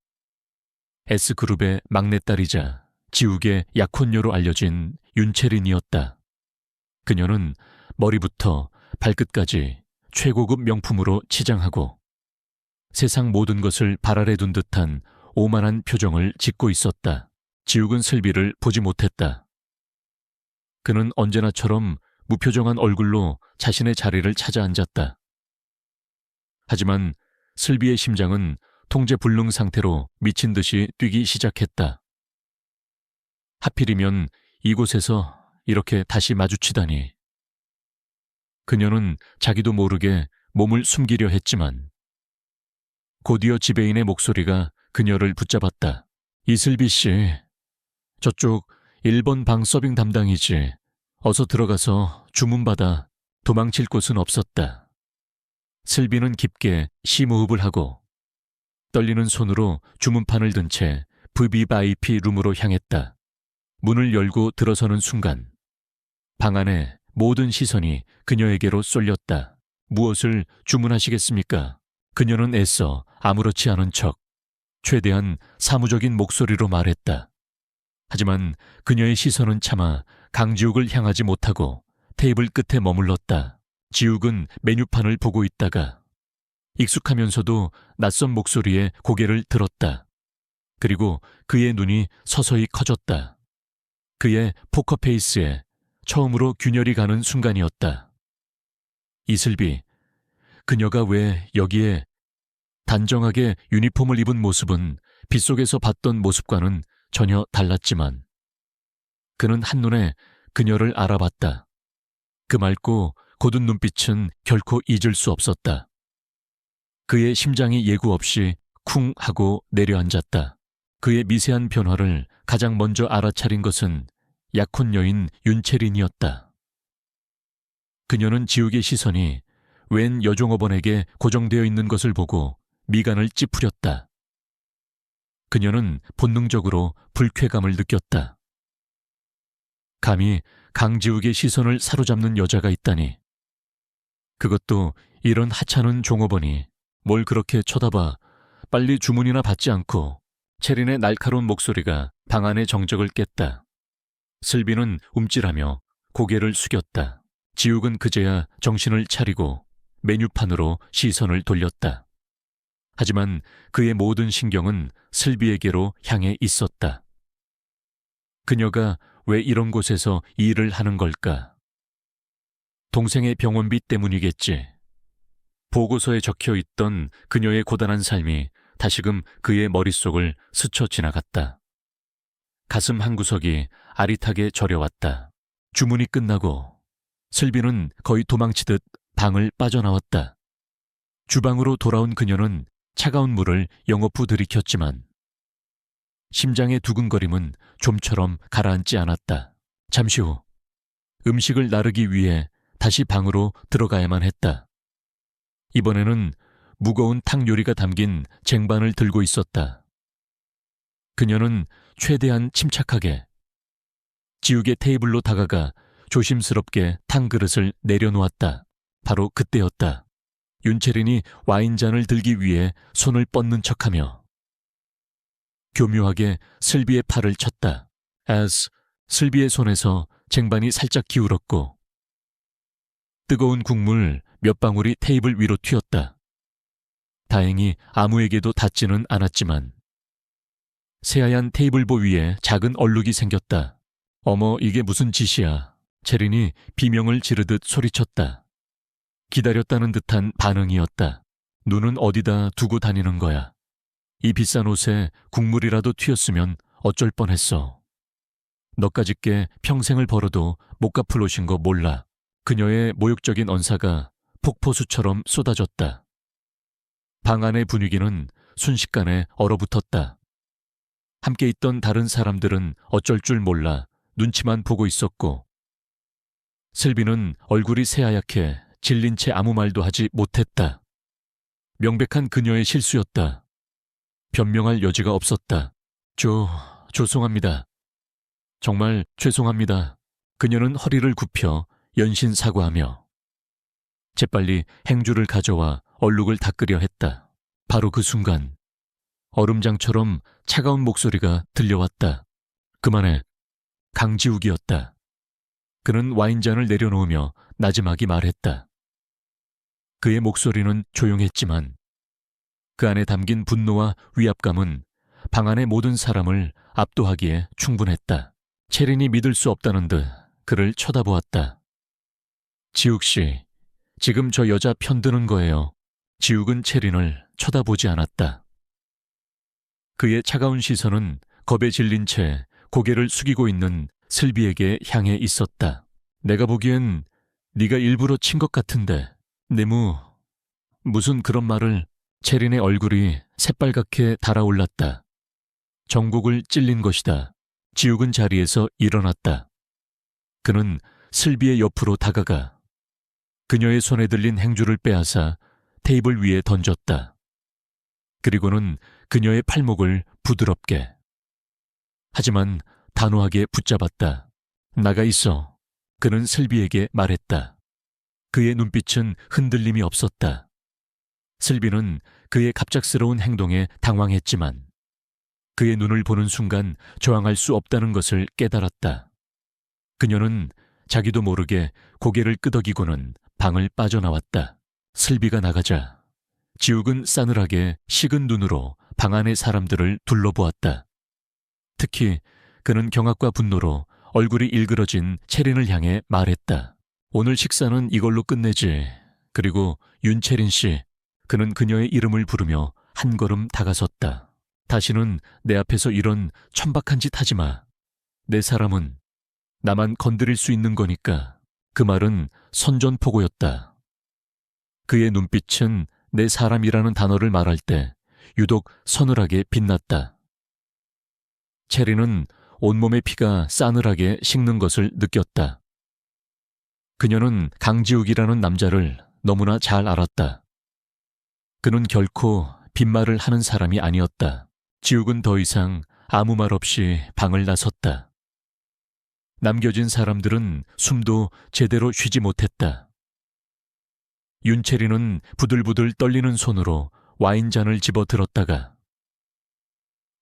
S그룹의 막내딸이자 지욱의 약혼녀로 알려진 윤채린이었다. 그녀는 머리부터 발끝까지 최고급 명품으로 치장하고 세상 모든 것을 발 아래 둔 듯한 오만한 표정을 짓고 있었다. 지욱은 슬비를 보지 못했다. 그는 언제나처럼 무표정한 얼굴로 자신의 자리를 찾아 앉았다. 하지만 슬비의 심장은 통제불능 상태로 미친 듯이 뛰기 시작했다. 하필이면 이곳에서 이렇게 다시 마주치다니. 그녀는 자기도 모르게 몸을 숨기려 했지만 곧이어 지배인의 목소리가 그녀를 붙잡았다. 이슬비 씨, 저쪽 1번 방 서빙 담당이지. 어서 들어가서 주문받아. 도망칠 곳은 없었다. 슬비는 깊게 심호흡을 하고 떨리는 손으로 주문판을 든 채 VIP 룸으로 향했다. 문을 열고 들어서는 순간 방 안에 모든 시선이 그녀에게로 쏠렸다. 무엇을 주문하시겠습니까? 그녀는 애써 아무렇지 않은 척 최대한 사무적인 목소리로 말했다. 하지만 그녀의 시선은 차마 강지욱을 향하지 못하고 테이블 끝에 머물렀다. 지욱은 메뉴판을 보고 있다가 익숙하면서도 낯선 목소리에 고개를 들었다. 그리고 그의 눈이 서서히 커졌다. 그의 포커페이스에 처음으로 균열이 가는 순간이었다. 이슬비, 그녀가 왜 여기에? 단정하게 유니폼을 입은 모습은 빗속에서 봤던 모습과는 전혀 달랐지만 그는 한눈에 그녀를 알아봤다. 그 맑고 고든 눈빛은 결코 잊을 수 없었다. 그의 심장이 예고 없이 쿵 하고 내려앉았다. 그의 미세한 변화를 가장 먼저 알아차린 것은 약혼 여인 윤채린이었다. 그녀는 지욱의 시선이 웬 여종업원에게 고정되어 있는 것을 보고 미간을 찌푸렸다. 그녀는 본능적으로 불쾌감을 느꼈다. 감히 강지욱의 시선을 사로잡는 여자가 있다니. 그것도 이런 하찮은 종업원이 뭘 그렇게 쳐다봐. 빨리 주문이나 받지 않고. 채린의 날카로운 목소리가 방 안의 정적을 깼다. 슬비는 움찔하며 고개를 숙였다. 지욱은 그제야 정신을 차리고 메뉴판으로 시선을 돌렸다. 하지만 그의 모든 신경은 슬비에게로 향해 있었다. 그녀가 왜 이런 곳에서 일을 하는 걸까? 동생의 병원비 때문이겠지. 보고서에 적혀 있던 그녀의 고단한 삶이 다시금 그의 머릿속을 스쳐 지나갔다. 가슴 한구석이 아릿하게 저려왔다. 주문이 끝나고 슬비는 거의 도망치듯 방을 빠져나왔다. 주방으로 돌아온 그녀는 차가운 물을 영업 후 들이켰지만 심장의 두근거림은 좀처럼 가라앉지 않았다. 잠시 후 음식을 나르기 위해 다시 방으로 들어가야만 했다. 이번에는 무거운 탕 요리가 담긴 쟁반을 들고 있었다. 그녀는 최대한 침착하게 지우개 테이블로 다가가 조심스럽게 탕 그릇을 내려놓았다. 바로 그때였다. 윤채린이 와인잔을 들기 위해 손을 뻗는 척하며 교묘하게 슬비의 팔을 쳤다. 슬비의 손에서 쟁반이 살짝 기울었고 뜨거운 국물 몇 방울이 테이블 위로 튀었다. 다행히 아무에게도 닿지는 않았지만 새하얀 테이블보 위에 작은 얼룩이 생겼다. 어머, 이게 무슨 짓이야. 채린이 비명을 지르듯 소리쳤다. 기다렸다는 듯한 반응이었다. 눈은 어디다 두고 다니는 거야. 이 비싼 옷에 국물이라도 튀었으면 어쩔 뻔했어. 너까짓게 평생을 벌어도 못 갚을 옷인 거 몰라. 그녀의 모욕적인 언사가 폭포수처럼 쏟아졌다. 방 안의 분위기는 순식간에 얼어붙었다. 함께 있던 다른 사람들은 어쩔 줄 몰라 눈치만 보고 있었고 슬비는 얼굴이 새하얗게 질린 채 아무 말도 하지 못했다. 명백한 그녀의 실수였다. 변명할 여지가 없었다. 죄송합니다. 정말 죄송합니다. 그녀는 허리를 굽혀 연신 사과하며 재빨리 행주를 가져와 얼룩을 닦으려 했다. 바로 그 순간 얼음장처럼 차가운 목소리가 들려왔다. 그만해. 강지욱이었다. 그는 와인잔을 내려놓으며 나지막이 말했다. 그의 목소리는 조용했지만 그 안에 담긴 분노와 위압감은 방 안의 모든 사람을 압도하기에 충분했다. 채린이 믿을 수 없다는 듯 그를 쳐다보았다. 지욱 씨, 지금 저 여자 편드는 거예요. 지욱은 채린을 쳐다보지 않았다. 그의 차가운 시선은 겁에 질린 채 고개를 숙이고 있는 슬비에게 향해 있었다. 내가 보기엔 네가 일부러 친 것 같은데. 무슨 그런 말을. 채린의 얼굴이 새빨갛게 달아올랐다. 정곡을 찔린 것이다. 지욱은 자리에서 일어났다. 그는 슬비의 옆으로 다가가 그녀의 손에 들린 행주를 빼앗아 테이블 위에 던졌다. 그리고는 그녀의 팔목을 부드럽게 하지만 단호하게 붙잡았다. 나가 있어. 그는 슬비에게 말했다. 그의 눈빛은 흔들림이 없었다. 슬비는 그의 갑작스러운 행동에 당황했지만 그의 눈을 보는 순간 저항할 수 없다는 것을 깨달았다. 그녀는 자기도 모르게 고개를 끄덕이고는 방을 빠져나왔다. 슬비가 나가자 지욱은 싸늘하게 식은 눈으로 방 안의 사람들을 둘러보았다. 특히 그는 경악과 분노로 얼굴이 일그러진 채린을 향해 말했다. 오늘 식사는 이걸로 끝내지. 그리고 윤채린 씨, 그는 그녀의 이름을 부르며 한 걸음 다가섰다. 다시는 내 앞에서 이런 천박한 짓 하지 마. 내 사람은 나만 건드릴 수 있는 거니까. 그 말은 선전포고였다. 그의 눈빛은 내 사람이라는 단어를 말할 때 유독 서늘하게 빛났다. 채린은 온몸의 피가 싸늘하게 식는 것을 느꼈다. 그녀는 강지욱이라는 남자를 너무나 잘 알았다. 그는 결코 빈말을 하는 사람이 아니었다. 지욱은 더 이상 아무 말 없이 방을 나섰다. 남겨진 사람들은 숨도 제대로 쉬지 못했다. 윤채리는 부들부들 떨리는 손으로 와인잔을 집어 들었다가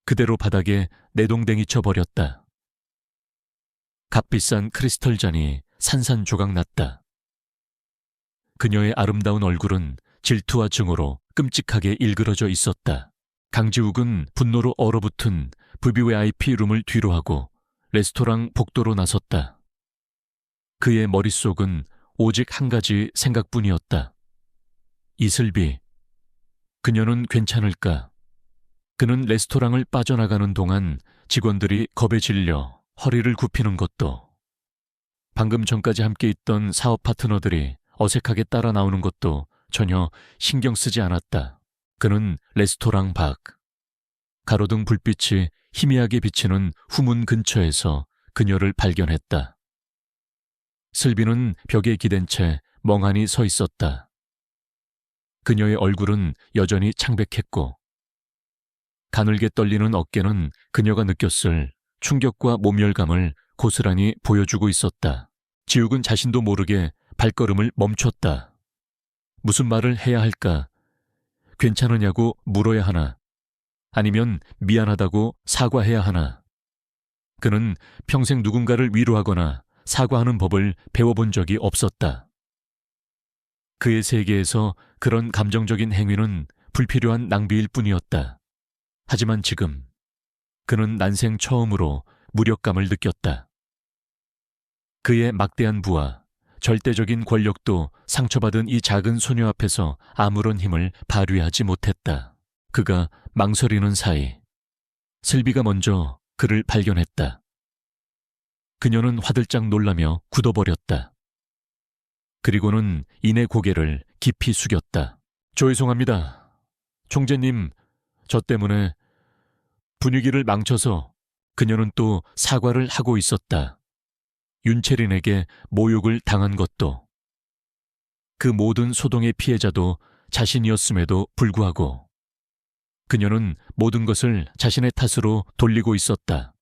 그대로 바닥에 내동댕이 쳐버렸다. 값비싼 크리스털 잔이 산산조각 났다. 그녀의 아름다운 얼굴은 질투와 증오로 끔찍하게 일그러져 있었다. 강지욱은 분노로 얼어붙은 VVIP 룸을 뒤로하고 레스토랑 복도로 나섰다. 그의 머릿속은 오직 한 가지 생각뿐이었다. 이슬비, 그녀는 괜찮을까? 그는 레스토랑을 빠져나가는 동안 직원들이 겁에 질려 허리를 굽히는 것도, 방금 전까지 함께 있던 사업 파트너들이 어색하게 따라 나오는 것도 전혀 신경 쓰지 않았다. 그는 레스토랑 밖, 가로등 불빛이 희미하게 비치는 후문 근처에서 그녀를 발견했다. 슬비는 벽에 기댄 채 멍하니 서 있었다. 그녀의 얼굴은 여전히 창백했고 가늘게 떨리는 어깨는 그녀가 느꼈을 충격과 모멸감을 고스란히 보여주고 있었다. 지욱은 자신도 모르게 발걸음을 멈췄다. 무슨 말을 해야 할까? 괜찮으냐고 물어야 하나? 아니면 미안하다고 사과해야 하나? 그는 평생 누군가를 위로하거나 사과하는 법을 배워본 적이 없었다. 그의 세계에서 그런 감정적인 행위는 불필요한 낭비일 뿐이었다. 하지만 지금 그는 난생 처음으로 무력감을 느꼈다. 그의 막대한 부와 절대적인 권력도 상처받은 이 작은 소녀 앞에서 아무런 힘을 발휘하지 못했다. 그가 망설이는 사이 슬비가 먼저 그를 발견했다. 그녀는 화들짝 놀라며 굳어버렸다. 그리고는 이내 고개를 깊이 숙였다. 죄송합니다. 총재님, 저 때문에 분위기를 망쳐서. 그녀는 또 사과를 하고 있었다. 윤채린에게 모욕을 당한 것도, 그 모든 소동의 피해자도 자신이었음에도 불구하고 그녀는 모든 것을 자신의 탓으로 돌리고 있었다.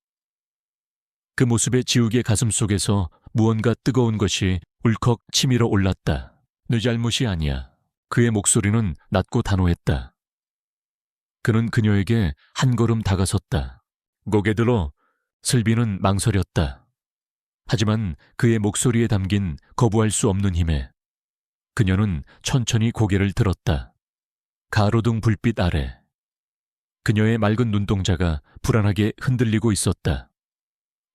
그 모습에 지욱의 가슴 속에서 무언가 뜨거운 것이 울컥 치밀어 올랐다. 네 잘못이 아니야. 그의 목소리는 낮고 단호했다. 그는 그녀에게 한 걸음 다가섰다. 고개 들어. 슬비는 망설였다. 하지만 그의 목소리에 담긴 거부할 수 없는 힘에 그녀는 천천히 고개를 들었다. 가로등 불빛 아래 그녀의 맑은 눈동자가 불안하게 흔들리고 있었다.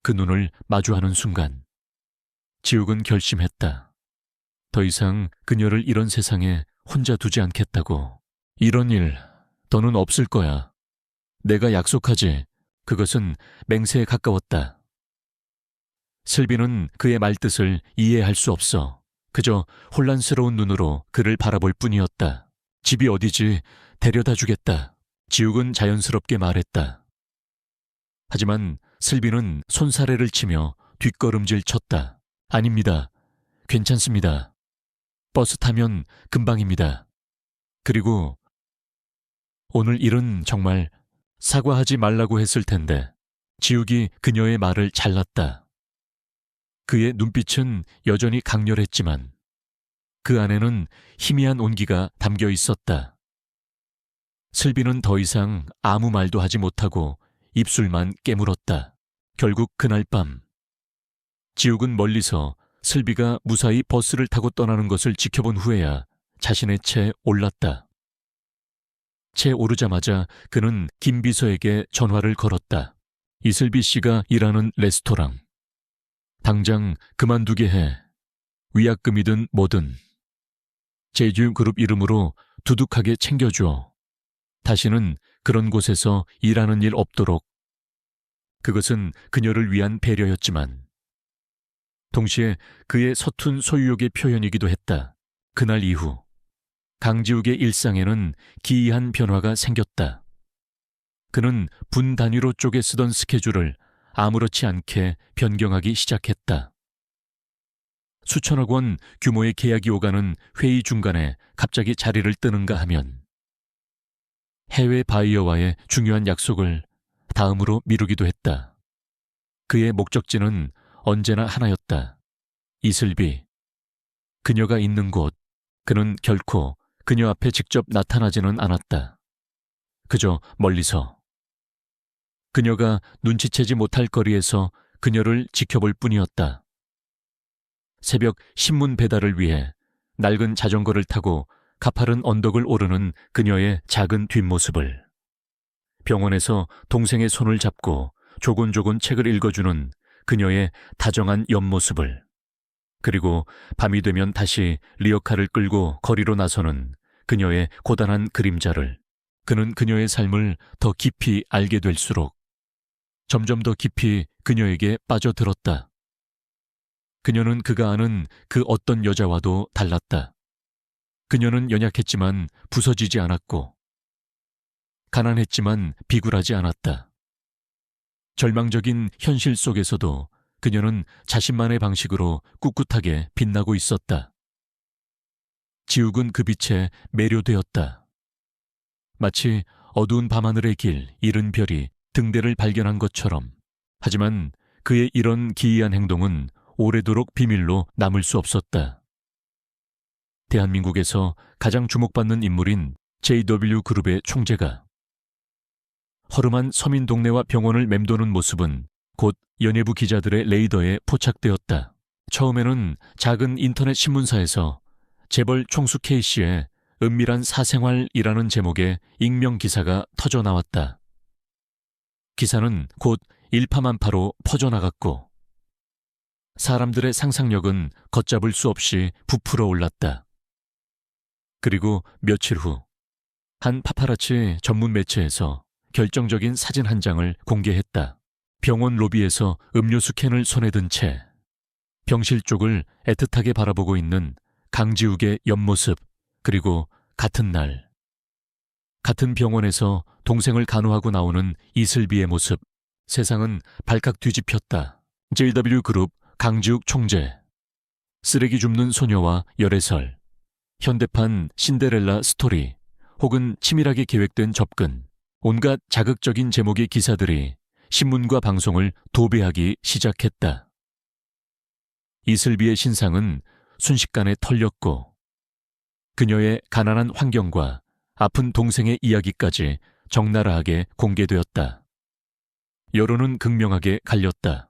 그 눈을 마주하는 순간 지욱은 결심했다. 더 이상 그녀를 이런 세상에 혼자 두지 않겠다고. 이런 일 더는 없을 거야. 내가 약속하지. 그것은 맹세에 가까웠다. 슬비는 그의 말뜻을 이해할 수 없어 그저 혼란스러운 눈으로 그를 바라볼 뿐이었다. 집이 어디지? 데려다 주겠다. 지욱은 자연스럽게 말했다. 하지만 슬비는 손사래를 치며 뒷걸음질 쳤다. 아닙니다. 괜찮습니다. 버스 타면 금방입니다. 그리고 오늘 일은 정말 사과하지 말라고 했을 텐데. 지욱이 그녀의 말을 잘랐다. 그의 눈빛은 여전히 강렬했지만 그 안에는 희미한 온기가 담겨 있었다. 슬비는 더 이상 아무 말도 하지 못하고 입술만 깨물었다. 결국 그날 밤 지욱은 멀리서 슬비가 무사히 버스를 타고 떠나는 것을 지켜본 후에야 자신의 채에 올랐다. 채에 오르자마자 그는 김 비서에게 전화를 걸었다. 이슬비 씨가 일하는 레스토랑. 당장 그만두게 해. 위약금이든 뭐든. 제주그룹 이름으로 두둑하게 챙겨줘. 다시는 그런 곳에서 일하는 일 없도록. 그것은 그녀를 위한 배려였지만 동시에 그의 서툰 소유욕의 표현이기도 했다. 그날 이후 강지욱의 일상에는 기이한 변화가 생겼다. 그는 분 단위로 쪼개 쓰던 스케줄을 아무렇지 않게 변경하기 시작했다. 수천억 원 규모의 계약이 오가는 회의 중간에 갑자기 자리를 뜨는가 하면 해외 바이어와의 중요한 약속을 다음으로 미루기도 했다. 그의 목적지는 언제나 하나였다. 이슬비. 그녀가 있는 곳. 그는 결코 그녀 앞에 직접 나타나지는 않았다. 그저 멀리서. 그녀가 눈치채지 못할 거리에서 그녀를 지켜볼 뿐이었다. 새벽 신문 배달을 위해 낡은 자전거를 타고 가파른 언덕을 오르는 그녀의 작은 뒷모습을, 병원에서 동생의 손을 잡고 조곤조곤 책을 읽어주는 그녀의 다정한 옆모습을, 그리고 밤이 되면 다시 리어카를 끌고 거리로 나서는 그녀의 고단한 그림자를, 그는 그녀의 삶을 더 깊이 알게 될수록 점점 더 깊이 그녀에게 빠져들었다. 그녀는 그가 아는 그 어떤 여자와도 달랐다. 그녀는 연약했지만 부서지지 않았고, 가난했지만 비굴하지 않았다. 절망적인 현실 속에서도 그녀는 자신만의 방식으로 꿋꿋하게 빛나고 있었다. 지욱은 그 빛에 매료되었다. 마치 어두운 밤하늘의 길 잃은 별이 등대를 발견한 것처럼. 하지만 그의 이런 기이한 행동은 오래도록 비밀로 남을 수 없었다. 대한민국에서 가장 주목받는 인물인 JW그룹의 총재가 허름한 서민 동네와 병원을 맴도는 모습은 곧 연예부 기자들의 레이더에 포착되었다. 처음에는 작은 인터넷 신문사에서 재벌 총수 K씨의 은밀한 사생활이라는 제목의 익명 기사가 터져 나왔다. 기사는 곧 일파만파로 퍼져나갔고 사람들의 상상력은 걷잡을 수 없이 부풀어 올랐다. 그리고 며칠 후 한 파파라치 전문 매체에서 결정적인 사진 한 장을 공개했다. 병원 로비에서 음료수 캔을 손에 든 채 병실 쪽을 애틋하게 바라보고 있는 강지욱의 옆모습, 그리고 같은 날 같은 병원에서 동생을 간호하고 나오는 이슬비의 모습. 세상은 발칵 뒤집혔다. JW그룹 강지욱 총재, 쓰레기 줍는 소녀와 열애설, 현대판 신데렐라 스토리, 혹은 치밀하게 계획된 접근, 온갖 자극적인 제목의 기사들이 신문과 방송을 도배하기 시작했다. 이슬비의 신상은 순식간에 털렸고 그녀의 가난한 환경과 아픈 동생의 이야기까지 적나라하게 공개되었다. 여론은 극명하게 갈렸다.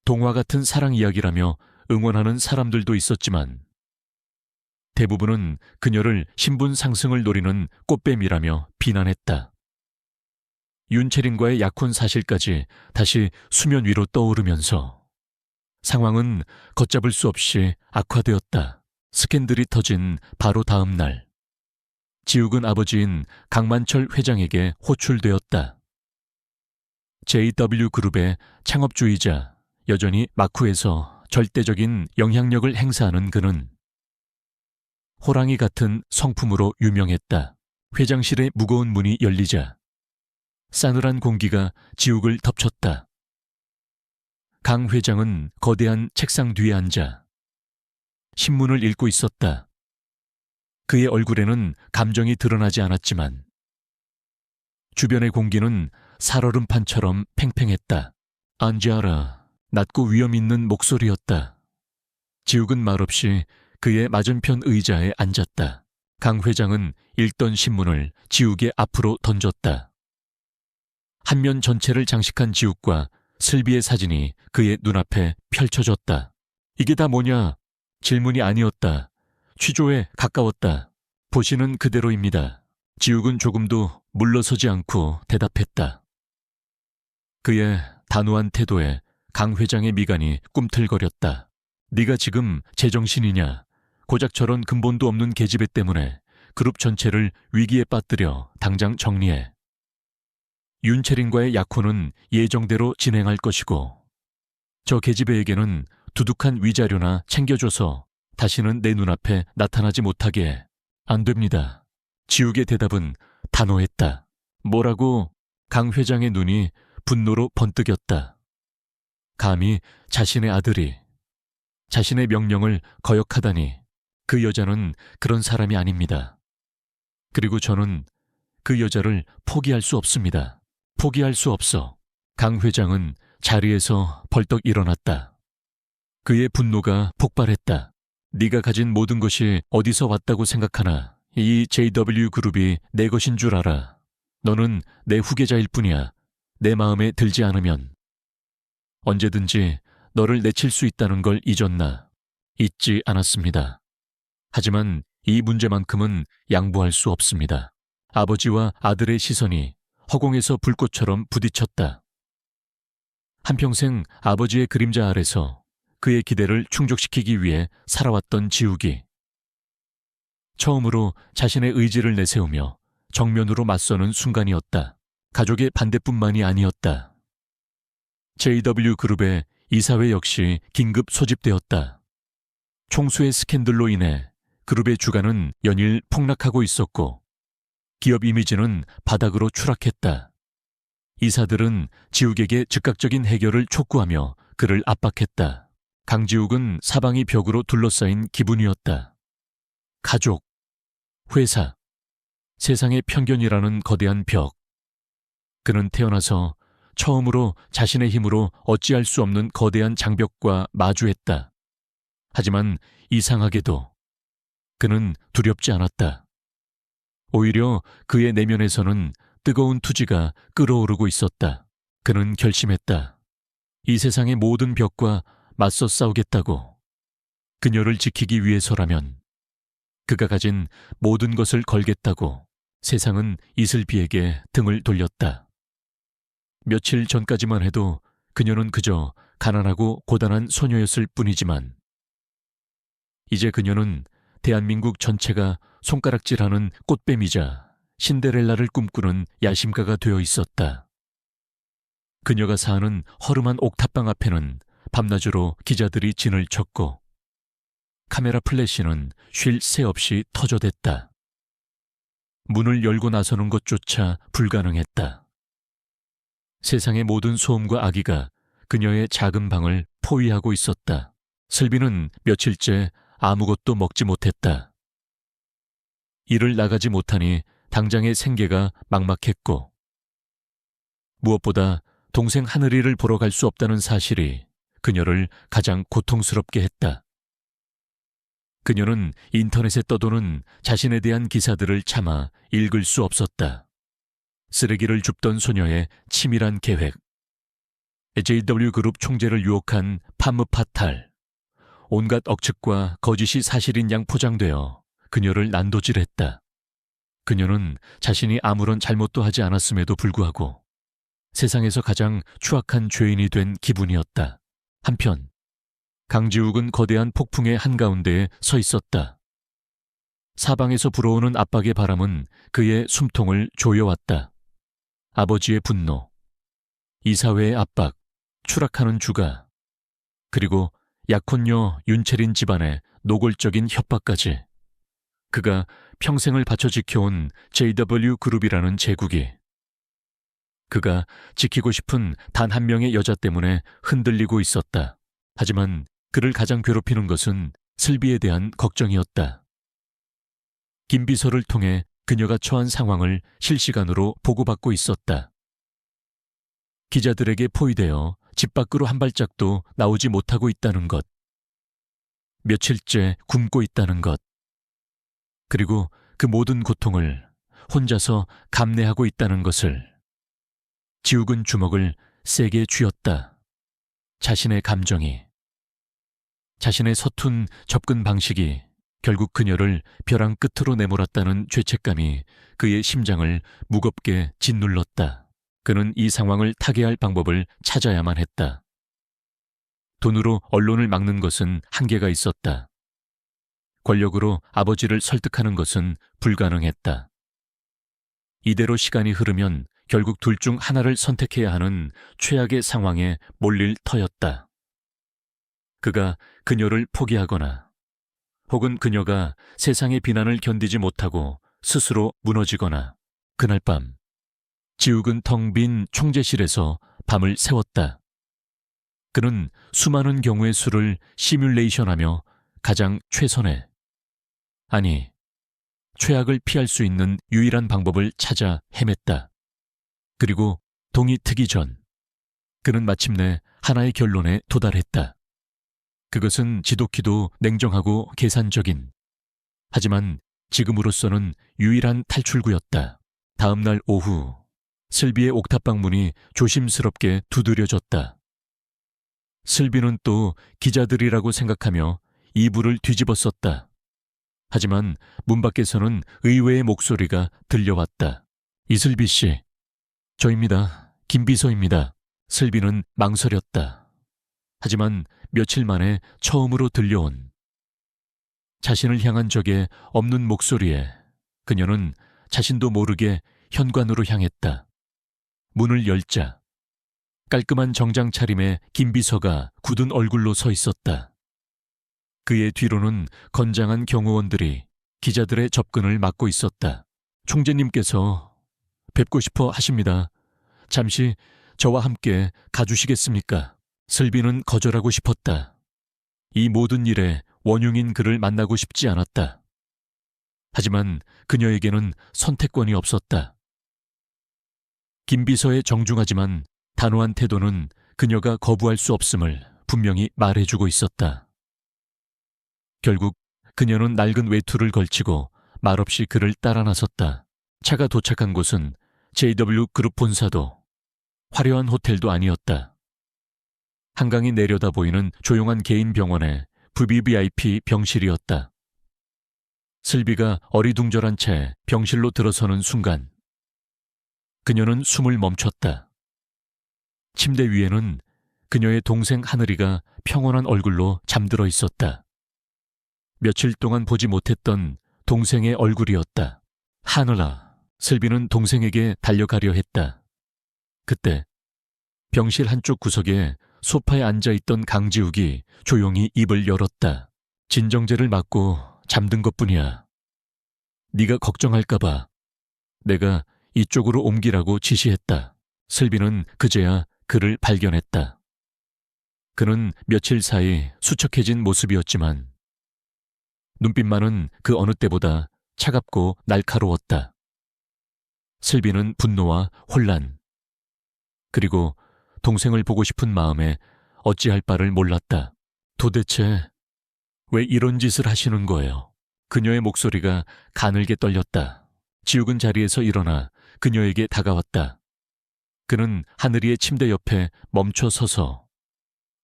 동화 같은 사랑 이야기라며 응원하는 사람들도 있었지만 대부분은 그녀를 신분 상승을 노리는 꽃뱀이라며 비난했다. 윤채린과의 약혼 사실까지 다시 수면 위로 떠오르면서 상황은 걷잡을 수 없이 악화되었다. 스캔들이 터진 바로 다음 날, 지욱은 아버지인 강만철 회장에게 호출되었다. JW그룹의 창업주이자 여전히 마쿠에서 절대적인 영향력을 행사하는 그는 호랑이 같은 성품으로 유명했다. 회장실의 무거운 문이 열리자 싸늘한 공기가 지욱을 덮쳤다. 강 회장은 거대한 책상 뒤에 앉아 신문을 읽고 있었다. 그의 얼굴에는 감정이 드러나지 않았지만 주변의 공기는 살얼음판처럼 팽팽했다. 안지아라, 낮고 위험 있는 목소리였다. 지욱은 말없이 그의 맞은편 의자에 앉았다. 강 회장은 읽던 신문을 지욱의 앞으로 던졌다. 한 면 전체를 장식한 지욱과 슬비의 사진이 그의 눈앞에 펼쳐졌다. 이게 다 뭐냐? 질문이 아니었다. 취조에 가까웠다. 보시는 그대로입니다. 지욱은 조금도 물러서지 않고 대답했다. 그의 단호한 태도에 강 회장의 미간이 꿈틀거렸다. 네가 지금 제정신이냐? 고작 저런 근본도 없는 계집애 때문에 그룹 전체를 위기에 빠뜨려 당장 정리해. 윤채린과의 약혼은 예정대로 진행할 것이고 저 계집애에게는 두둑한 위자료나 챙겨줘서 다시는 내 눈앞에 나타나지 못하게 해. 안 됩니다. 지욱의 대답은 단호했다. 뭐라고? 강 회장의 눈이 분노로 번뜩였다. 감히 자신의 아들이 자신의 명령을 거역하다니. 그 여자는 그런 사람이 아닙니다. 그리고 저는 그 여자를 포기할 수 없습니다. 포기할 수 없어. 강 회장은 자리에서 벌떡 일어났다. 그의 분노가 폭발했다. 네가 가진 모든 것이 어디서 왔다고 생각하나? 이 JW그룹이 내 것인 줄 알아. 너는 내 후계자일 뿐이야. 내 마음에 들지 않으면 언제든지 너를 내칠 수 있다는 걸 잊었나? 잊지 않았습니다. 하지만 이 문제만큼은 양보할 수 없습니다. 아버지와 아들의 시선이 허공에서 불꽃처럼 부딪혔다. 한평생 아버지의 그림자 아래서 그의 기대를 충족시키기 위해 살아왔던 지욱이 처음으로 자신의 의지를 내세우며 정면으로 맞서는 순간이었다. 가족의 반대뿐만이 아니었다. JW그룹의 이사회 역시 긴급 소집되었다. 총수의 스캔들로 인해 그룹의 주가는 연일 폭락하고 있었고 기업 이미지는 바닥으로 추락했다. 이사들은 지욱에게 즉각적인 해결을 촉구하며 그를 압박했다. 강지욱은 사방이 벽으로 둘러싸인 기분이었다. 가족, 회사, 세상의 편견이라는 거대한 벽. 그는 태어나서 처음으로 자신의 힘으로 어찌할 수 없는 거대한 장벽과 마주했다. 하지만 이상하게도 그는 두렵지 않았다. 오히려 그의 내면에서는 뜨거운 투지가 끓어오르고 있었다. 그는 결심했다. 이 세상의 모든 벽과 맞서 싸우겠다고. 그녀를 지키기 위해서라면 그가 가진 모든 것을 걸겠다고. 세상은 이슬비에게 등을 돌렸다. 며칠 전까지만 해도 그녀는 그저 가난하고 고단한 소녀였을 뿐이지만 이제 그녀는 대한민국 전체가 손가락질하는 꽃뱀이자 신데렐라를 꿈꾸는 야심가가 되어 있었다. 그녀가 사는 허름한 옥탑방 앞에는 밤낮으로 기자들이 진을 쳤고 카메라 플래시는 쉴 새 없이 터져댔다. 문을 열고 나서는 것조차 불가능했다. 세상의 모든 소음과 악의가 그녀의 작은 방을 포위하고 있었다. 슬비는 며칠째 아무것도 먹지 못했다. 일을 나가지 못하니 당장의 생계가 막막했고 무엇보다 동생 하늘이를 보러 갈 수 없다는 사실이 그녀를 가장 고통스럽게 했다. 그녀는 인터넷에 떠도는 자신에 대한 기사들을 참아 읽을 수 없었다. 쓰레기를 줍던 소녀의 치밀한 계획, JW그룹 총재를 유혹한 판무 파탈, 온갖 억측과 거짓이 사실인 양 포장되어 그녀를 난도질했다. 그녀는 자신이 아무런 잘못도 하지 않았음에도 불구하고 세상에서 가장 추악한 죄인이 된 기분이었다. 한편 강지욱은 거대한 폭풍의 한가운데에 서 있었다. 사방에서 불어오는 압박의 바람은 그의 숨통을 조여왔다. 아버지의 분노, 이사회의 압박, 추락하는 주가, 그리고 약혼녀 윤채린 집안의 노골적인 협박까지. 그가 평생을 바쳐 지켜온 JW그룹이라는 제국이 그가 지키고 싶은 단 한 명의 여자 때문에 흔들리고 있었다. 하지만 그를 가장 괴롭히는 것은 슬비에 대한 걱정이었다. 김 비서를 통해 그녀가 처한 상황을 실시간으로 보고받고 있었다. 기자들에게 포위되어 집 밖으로 한 발짝도 나오지 못하고 있다는 것. 며칠째 굶고 있다는 것. 그리고 그 모든 고통을 혼자서 감내하고 있다는 것을. 지욱은 주먹을 세게 쥐었다. 자신의 감정이, 자신의 서툰 접근 방식이 결국 그녀를 벼랑 끝으로 내몰았다는 죄책감이 그의 심장을 무겁게 짓눌렀다. 그는 이 상황을 타개할 방법을 찾아야만 했다. 돈으로 언론을 막는 것은 한계가 있었다. 권력으로 아버지를 설득하는 것은 불가능했다. 이대로 시간이 흐르면 결국 둘 중 하나를 선택해야 하는 최악의 상황에 몰릴 터였다. 그가 그녀를 포기하거나 혹은 그녀가 세상의 비난을 견디지 못하고 스스로 무너지거나. 그날 밤 지욱은 텅 빈 총재실에서 밤을 새웠다. 그는 수많은 경우의 수를 시뮬레이션하며 가장 최선의, 아니 최악을 피할 수 있는 유일한 방법을 찾아 헤맸다. 그리고 동이 트기 전 그는 마침내 하나의 결론에 도달했다. 그것은 지독히도 냉정하고 계산적인, 하지만 지금으로서는 유일한 탈출구였다. 다음 날 오후 슬비의 옥탑방 문이 조심스럽게 두드려졌다. 슬비는 또 기자들이라고 생각하며 이불을 뒤집었었다. 하지만 문 밖에서는 의외의 목소리가 들려왔다. 이슬비 씨, 저입니다. 김 비서입니다. 슬비는 망설였다. 하지만 며칠 만에 처음으로 들려온 자신을 향한 적의 없는 목소리에 그녀는 자신도 모르게 현관으로 향했다. 문을 열자 깔끔한 정장 차림의 김비서가 굳은 얼굴로 서 있었다. 그의 뒤로는 건장한 경호원들이 기자들의 접근을 막고 있었다. 총재님께서 뵙고 싶어 하십니다. 잠시 저와 함께 가주시겠습니까? 슬비는 거절하고 싶었다. 이 모든 일에 원흉인 그를 만나고 싶지 않았다. 하지만 그녀에게는 선택권이 없었다. 김비서의 정중하지만 단호한 태도는 그녀가 거부할 수 없음을 분명히 말해주고 있었다. 결국 그녀는 낡은 외투를 걸치고 말없이 그를 따라 나섰다. 차가 도착한 곳은 JW그룹 본사도 화려한 호텔도 아니었다. 한강이 내려다 보이는 조용한 개인 병원의 VVIP 병실이었다. 슬비가 어리둥절한 채 병실로 들어서는 순간 그녀는 숨을 멈췄다. 침대 위에는 그녀의 동생 하늘이가 평온한 얼굴로 잠들어 있었다. 며칠 동안 보지 못했던 동생의 얼굴이었다. 하늘아, 슬비는 동생에게 달려가려 했다. 그때 병실 한쪽 구석에 소파에 앉아있던 강지욱이 조용히 입을 열었다. 진정제를 맞고 잠든 것뿐이야. 네가 걱정할까봐 내가 이쪽으로 옮기라고 지시했다. 슬비는 그제야 그를 발견했다. 그는 며칠 사이 수척해진 모습이었지만 눈빛만은 그 어느 때보다 차갑고 날카로웠다. 슬비는 분노와 혼란, 그리고 동생을 보고 싶은 마음에 어찌할 바를 몰랐다. 도대체 왜 이런 짓을 하시는 거예요? 그녀의 목소리가 가늘게 떨렸다. 지욱은 자리에서 일어나 그녀에게 다가왔다. 그는 하늘이의 침대 옆에 멈춰 서서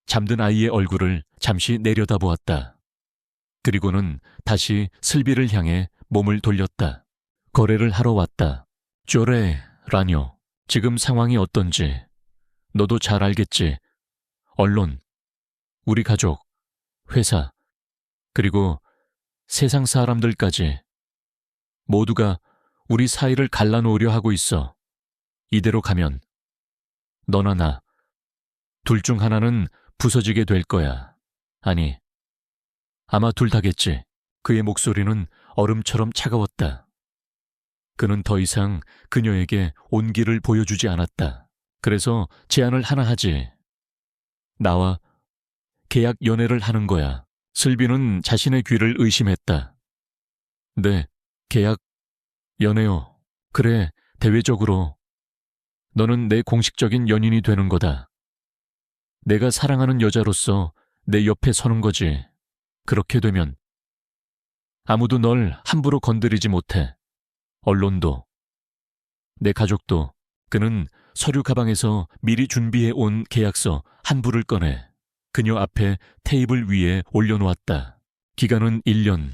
잠든 아이의 얼굴을 잠시 내려다보았다. 그리고는 다시 슬비를 향해 몸을 돌렸다. 거래를 하러 왔다. 쪼레라뇨. 지금 상황이 어떤지 너도 잘 알겠지. 언론, 우리 가족, 회사, 그리고 세상 사람들까지 모두가 우리 사이를 갈라놓으려 하고 있어. 이대로 가면 너나 나, 둘 중 하나는 부서지게 될 거야. 아니, 아마 둘 다겠지. 그의 목소리는 얼음처럼 차가웠다. 그는 더 이상 그녀에게 온기를 보여주지 않았다. 그래서 제안을 하나 하지. 나와 계약 연애를 하는 거야. 슬비는 자신의 귀를 의심했다. 네, 계약 연애요. 그래, 대외적으로 너는 내 공식적인 연인이 되는 거다. 내가 사랑하는 여자로서 내 옆에 서는 거지. 그렇게 되면 아무도 널 함부로 건드리지 못해. 언론도, 내 가족도. 그는 서류 가방에서 미리 준비해 온 계약서 한 부를 꺼내 그녀 앞에 테이블 위에 올려놓았다. 기간은 1년.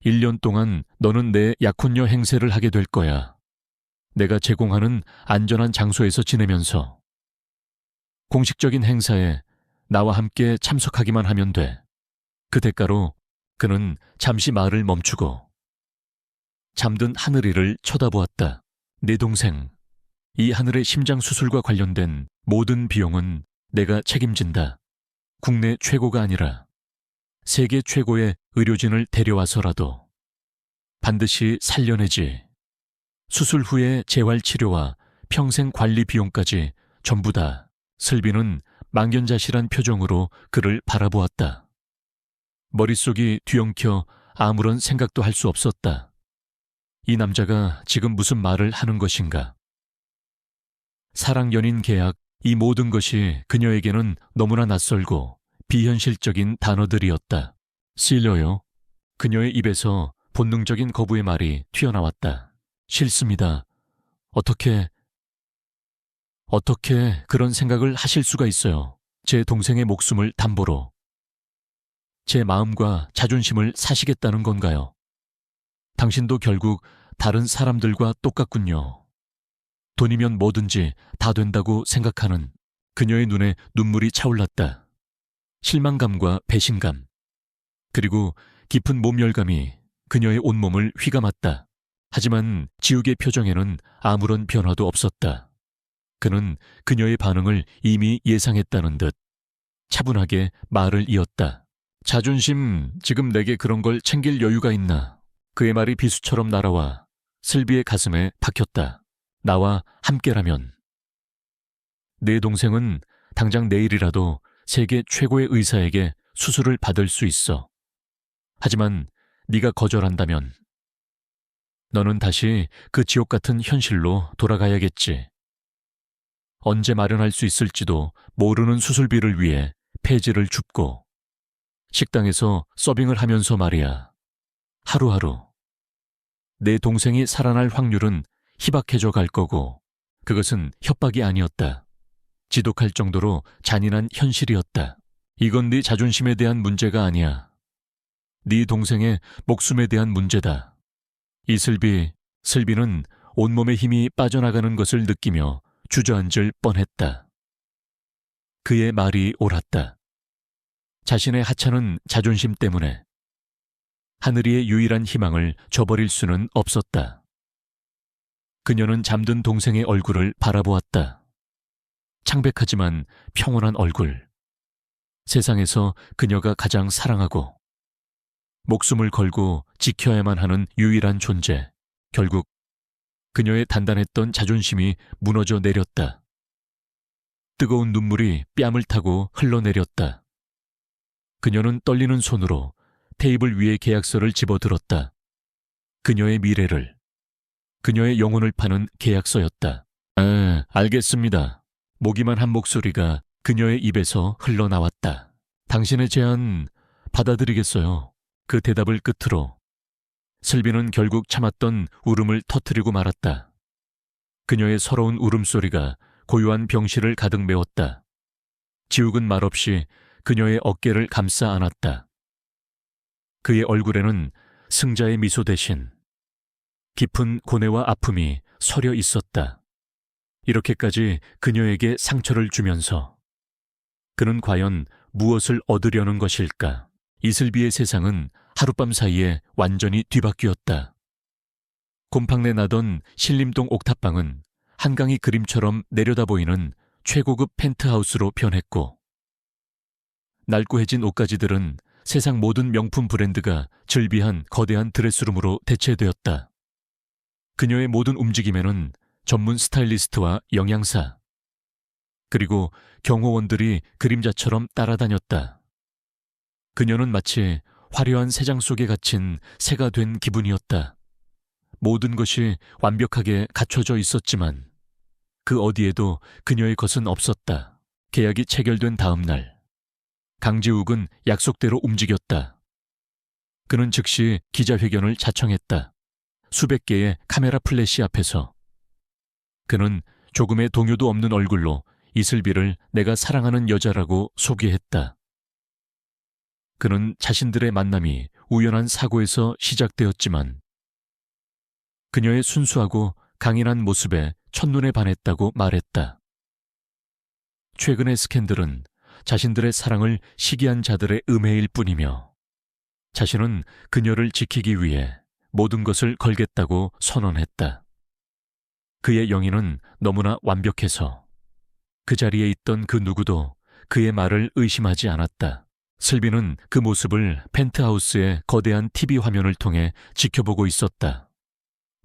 1년 동안 너는 내 약혼녀 행세를 하게 될 거야. 내가 제공하는 안전한 장소에서 지내면서 공식적인 행사에 나와 함께 참석하기만 하면 돼. 그 대가로 그는 잠시 말을 멈추고 잠든 하늘이를 쳐다보았다. 내 동생, 이 하늘의 심장 수술과 관련된 모든 비용은 내가 책임진다. 국내 최고가 아니라 세계 최고의 의료진을 데려와서라도 반드시 살려내지. 수술 후의 재활치료와 평생 관리 비용까지 전부 다. 슬비는 망연자실한 표정으로 그를 바라보았다. 머릿속이 뒤엉켜 아무런 생각도 할 수 없었다. 이 남자가 지금 무슨 말을 하는 것인가? 사랑 연인 계약, 이 모든 것이 그녀에게는 너무나 낯설고 비현실적인 단어들이었다. 실려요. 그녀의 입에서 본능적인 거부의 말이 튀어나왔다. 싫습니다. 어떻게 그런 생각을 하실 수가 있어요. 제 동생의 목숨을 담보로. 제 마음과 자존심을 사시겠다는 건가요? 당신도 결국 다른 사람들과 똑같군요. 돈이면 뭐든지 다 된다고 생각하는. 그녀의 눈에 눈물이 차올랐다. 실망감과 배신감, 그리고 깊은 모멸감이 그녀의 온몸을 휘감았다. 하지만 지욱의 표정에는 아무런 변화도 없었다. 그는 그녀의 반응을 이미 예상했다는 듯 차분하게 말을 이었다. 자존심, 지금 내게 그런 걸 챙길 여유가 있나? 그의 말이 비수처럼 날아와 슬비의 가슴에 박혔다. 나와 함께라면. 내 동생은 당장 내일이라도 세계 최고의 의사에게 수술을 받을 수 있어. 하지만 네가 거절한다면 너는 다시 그 지옥 같은 현실로 돌아가야겠지. 언제 마련할 수 있을지도 모르는 수술비를 위해 폐지를 줍고 식당에서 서빙을 하면서 말이야. 하루하루 내 동생이 살아날 확률은 희박해져 갈 거고 그것은 협박이 아니었다. 지독할 정도로 잔인한 현실이었다. 이건 네 자존심에 대한 문제가 아니야. 네 동생의 목숨에 대한 문제다. 슬비는 온몸의 힘이 빠져나가는 것을 느끼며 주저앉을 뻔했다. 그의 말이 옳았다. 자신의 하찮은 자존심 때문에 하늘이의 유일한 희망을 저버릴 수는 없었다. 그녀는 잠든 동생의 얼굴을 바라보았다. 창백하지만 평온한 얼굴. 세상에서 그녀가 가장 사랑하고 목숨을 걸고 지켜야만 하는 유일한 존재. 결국 그녀의 단단했던 자존심이 무너져 내렸다. 뜨거운 눈물이 뺨을 타고 흘러내렸다. 그녀는 떨리는 손으로 테이블 위에 계약서를 집어들었다. 그녀의 미래를, 그녀의 영혼을 파는 계약서였다. 알겠습니다. 모기만 한 목소리가 그녀의 입에서 흘러나왔다. 당신의 제안 받아들이겠어요. 그 대답을 끝으로 슬비는 결국 참았던 울음을 터뜨리고 말았다. 그녀의 서러운 울음소리가 고요한 병실을 가득 메웠다. 지욱은 말없이 그녀의 어깨를 감싸 안았다. 그의 얼굴에는 승자의 미소 대신 깊은 고뇌와 아픔이 서려 있었다. 이렇게까지 그녀에게 상처를 주면서 그는 과연 무엇을 얻으려는 것일까? 이슬비의 세상은 하룻밤 사이에 완전히 뒤바뀌었다. 곰팡내 나던 신림동 옥탑방은 한강이 그림처럼 내려다보이는 최고급 펜트하우스로 변했고 낡고해진 옷가지들은 세상 모든 명품 브랜드가 즐비한 거대한 드레스룸으로 대체되었다. 그녀의 모든 움직임에는 전문 스타일리스트와 영양사, 그리고 경호원들이 그림자처럼 따라다녔다. 그녀는 마치 화려한 새장 속에 갇힌 새가 된 기분이었다. 모든 것이 완벽하게 갖춰져 있었지만 그 어디에도 그녀의 것은 없었다. 계약이 체결된 다음 날, 강지욱은 약속대로 움직였다. 그는 즉시 기자회견을 자청했다. 수백 개의 카메라 플래시 앞에서 그는 조금의 동요도 없는 얼굴로 이슬비를 내가 사랑하는 여자라고 소개했다. 그는 자신들의 만남이 우연한 사고에서 시작되었지만 그녀의 순수하고 강인한 모습에 첫눈에 반했다고 말했다. 최근의 스캔들은 자신들의 사랑을 시기한 자들의 음해일 뿐이며 자신은 그녀를 지키기 위해 모든 것을 걸겠다고 선언했다. 그의 영인은 너무나 완벽해서 그 자리에 있던 그 누구도 그의 말을 의심하지 않았다. 슬비는 그 모습을 펜트하우스의 거대한 TV 화면을 통해 지켜보고 있었다.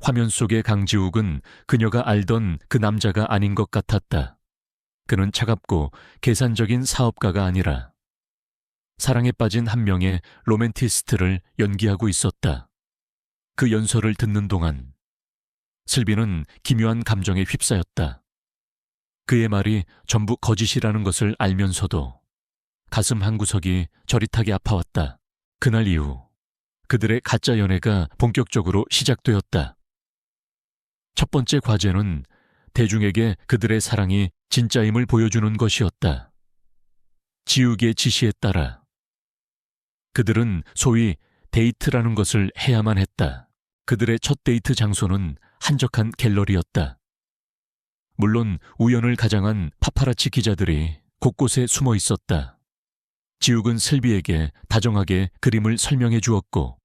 화면 속의 강지욱은 그녀가 알던 그 남자가 아닌 것 같았다. 그는 차갑고 계산적인 사업가가 아니라 사랑에 빠진 한 명의 로맨티스트를 연기하고 있었다. 그 연설을 듣는 동안 슬비는 기묘한 감정에 휩싸였다. 그의 말이 전부 거짓이라는 것을 알면서도 가슴 한구석이 저릿하게 아파왔다. 그날 이후 그들의 가짜 연애가 본격적으로 시작되었다. 첫 번째 과제는 대중에게 그들의 사랑이 진짜임을 보여주는 것이었다. 지욱의 지시에 따라 그들은 소위 데이트라는 것을 해야만 했다. 그들의 첫 데이트 장소는 한적한 갤러리였다. 물론 우연을 가장한 파파라치 기자들이 곳곳에 숨어 있었다. 지욱은 슬비에게 다정하게 그림을 설명해 주었고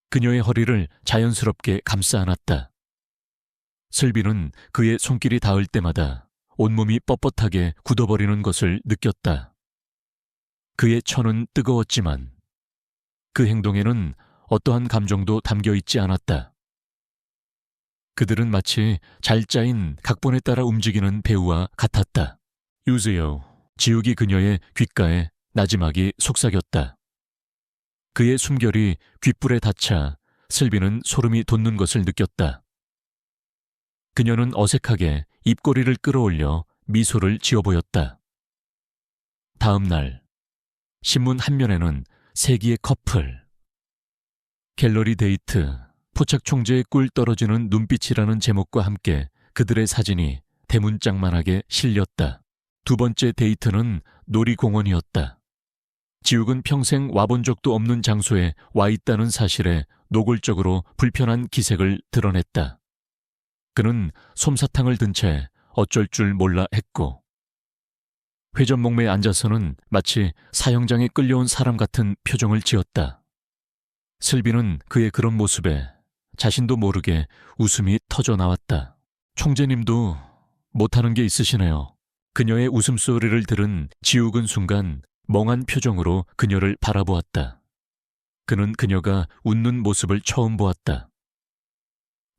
그녀의 허리를 자연스럽게 감싸 안았다. 슬비는 그의 손길이 닿을 때마다 온몸이 뻣뻣하게 굳어버리는 것을 느꼈다. 그의 천은 뜨거웠지만 그 행동에는 어떠한 감정도 담겨 있지 않았다. 그들은 마치 잘 짜인 각본에 따라 움직이는 배우와 같았다. 유즈요. 지욱이 그녀의 귓가에 나지막이 속삭였다. 그의 숨결이 귓불에 닿자 슬비는 소름이 돋는 것을 느꼈다. 그녀는 어색하게 입꼬리를 끌어올려 미소를 지어 보였다. 다음 날 신문 한 면에는 세기의 커플, 갤러리 데이트, 포착 총재의 꿀 떨어지는 눈빛이라는 제목과 함께 그들의 사진이 대문짝만하게 실렸다. 두 번째 데이트는 놀이공원이었다. 지욱은 평생 와본 적도 없는 장소에 와 있다는 사실에 노골적으로 불편한 기색을 드러냈다. 그는 솜사탕을 든 채 어쩔 줄 몰라 했고, 회전목매에 앉아서는 마치 사형장에 끌려온 사람 같은 표정을 지었다. 슬비는 그의 그런 모습에 자신도 모르게 웃음이 터져 나왔다. 총재님도 못하는 게 있으시네요. 그녀의 웃음소리를 들은 지욱은 순간 멍한 표정으로 그녀를 바라보았다. 그는 그녀가 웃는 모습을 처음 보았다.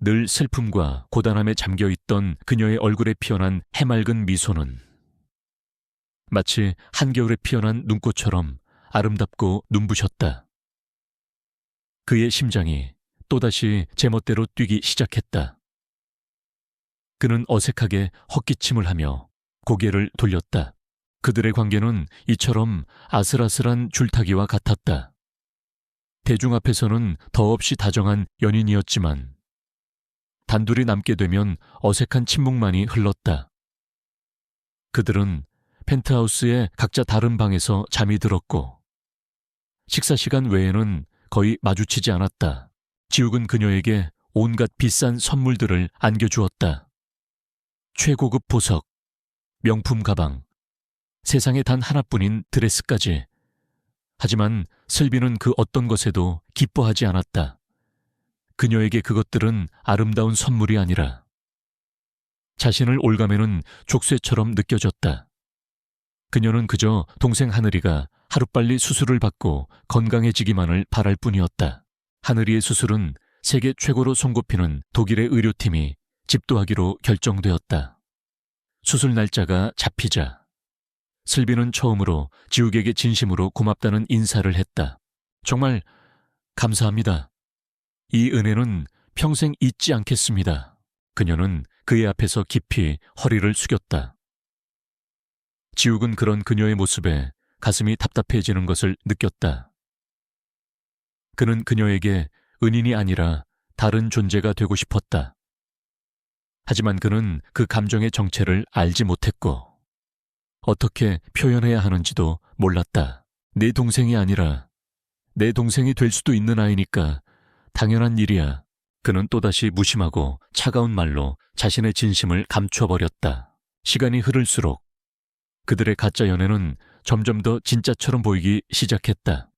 늘 슬픔과 고단함에 잠겨있던 그녀의 얼굴에 피어난 해맑은 미소는 마치 한겨울에 피어난 눈꽃처럼 아름답고 눈부셨다. 그의 심장이 또다시 제멋대로 뛰기 시작했다. 그는 어색하게 헛기침을 하며 고개를 돌렸다. 그들의 관계는 이처럼 아슬아슬한 줄타기와 같았다. 대중 앞에서는 더없이 다정한 연인이었지만 단둘이 남게 되면 어색한 침묵만이 흘렀다. 그들은 펜트하우스의 각자 다른 방에서 잠이 들었고 식사 시간 외에는 거의 마주치지 않았다. 지욱은 그녀에게 온갖 비싼 선물들을 안겨주었다. 최고급 보석, 명품 가방, 세상에 단 하나뿐인 드레스까지. 하지만 슬비는 그 어떤 것에도 기뻐하지 않았다. 그녀에게 그것들은 아름다운 선물이 아니라 자신을 올가매는 족쇄처럼 느껴졌다. 그녀는 그저 동생 하늘이가 하루빨리 수술을 받고 건강해지기만을 바랄 뿐이었다. 하늘이의 수술은 세계 최고로 손꼽히는 독일의 의료팀이 집도하기로 결정되었다. 수술 날짜가 잡히자 슬비는 처음으로 지욱에게 진심으로 고맙다는 인사를 했다. 정말 감사합니다. 이 은혜는 평생 잊지 않겠습니다. 그녀는 그의 앞에서 깊이 허리를 숙였다. 지욱은 그런 그녀의 모습에 가슴이 답답해지는 것을 느꼈다. 그는 그녀에게 은인이 아니라 다른 존재가 되고 싶었다. 하지만 그는 그 감정의 정체를 알지 못했고 어떻게 표현해야 하는지도 몰랐다. 내 동생이 아니라 내 동생이 될 수도 있는 아이니까 당연한 일이야. 그는 또다시 무심하고 차가운 말로 자신의 진심을 감춰버렸다. 시간이 흐를수록 그들의 가짜 연애는 점점 더 진짜처럼 보이기 시작했다.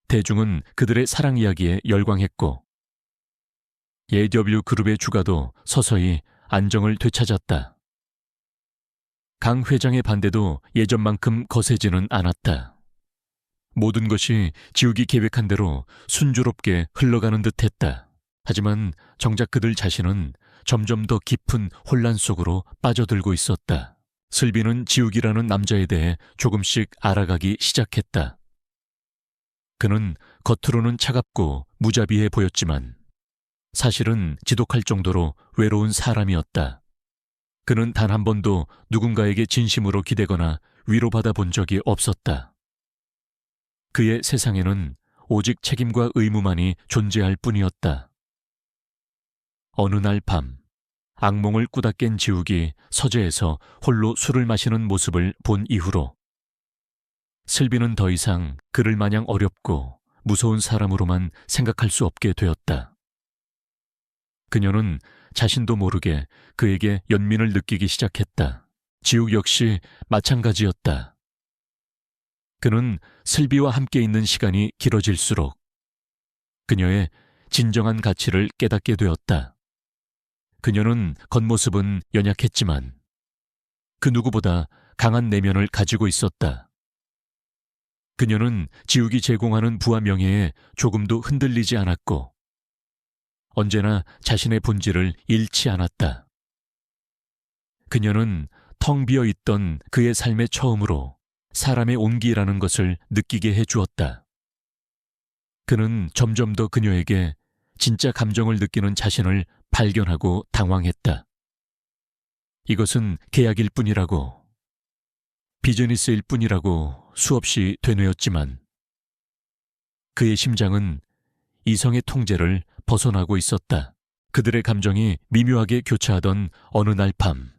대중은 그들의 사랑 이야기에 열광했고 AW 그룹의 주가도 서서히 안정을 되찾았다. 강 회장의 반대도 예전만큼 거세지는 않았다. 모든 것이 지욱이 계획한 대로 순조롭게 흘러가는 듯했다. 하지만 정작 그들 자신은 점점 더 깊은 혼란 속으로 빠져들고 있었다. 슬비는 지욱이라는 남자에 대해 조금씩 알아가기 시작했다. 그는 겉으로는 차갑고 무자비해 보였지만 사실은 지독할 정도로 외로운 사람이었다. 그는 단 한 번도 누군가에게 진심으로 기대거나 위로받아 본 적이 없었다. 그의 세상에는 오직 책임과 의무만이 존재할 뿐이었다. 어느 날 밤, 악몽을 꾸다 깬 지욱이 서재에서 홀로 술을 마시는 모습을 본 이후로 슬비는 더 이상 그를 마냥 어렵고 무서운 사람으로만 생각할 수 없게 되었다. 그녀는 자신도 모르게 그에게 연민을 느끼기 시작했다. 지욱 역시 마찬가지였다. 그는 슬비와 함께 있는 시간이 길어질수록 그녀의 진정한 가치를 깨닫게 되었다. 그녀는 겉모습은 연약했지만 그 누구보다 강한 내면을 가지고 있었다. 그녀는 지욱이 제공하는 부와 명예에 조금도 흔들리지 않았고 언제나 자신의 본질을 잃지 않았다. 그녀는 텅 비어 있던 그의 삶의 처음으로 사람의 온기라는 것을 느끼게 해주었다. 그는 점점 더 그녀에게 진짜 감정을 느끼는 자신을 발견하고 당황했다. 이것은 계약일 뿐이라고, 비즈니스일 뿐이라고 수없이 되뇌었지만 그의 심장은 이성의 통제를 벗어나고 있었다. 그들의 감정이 미묘하게 교차하던 어느 날 밤,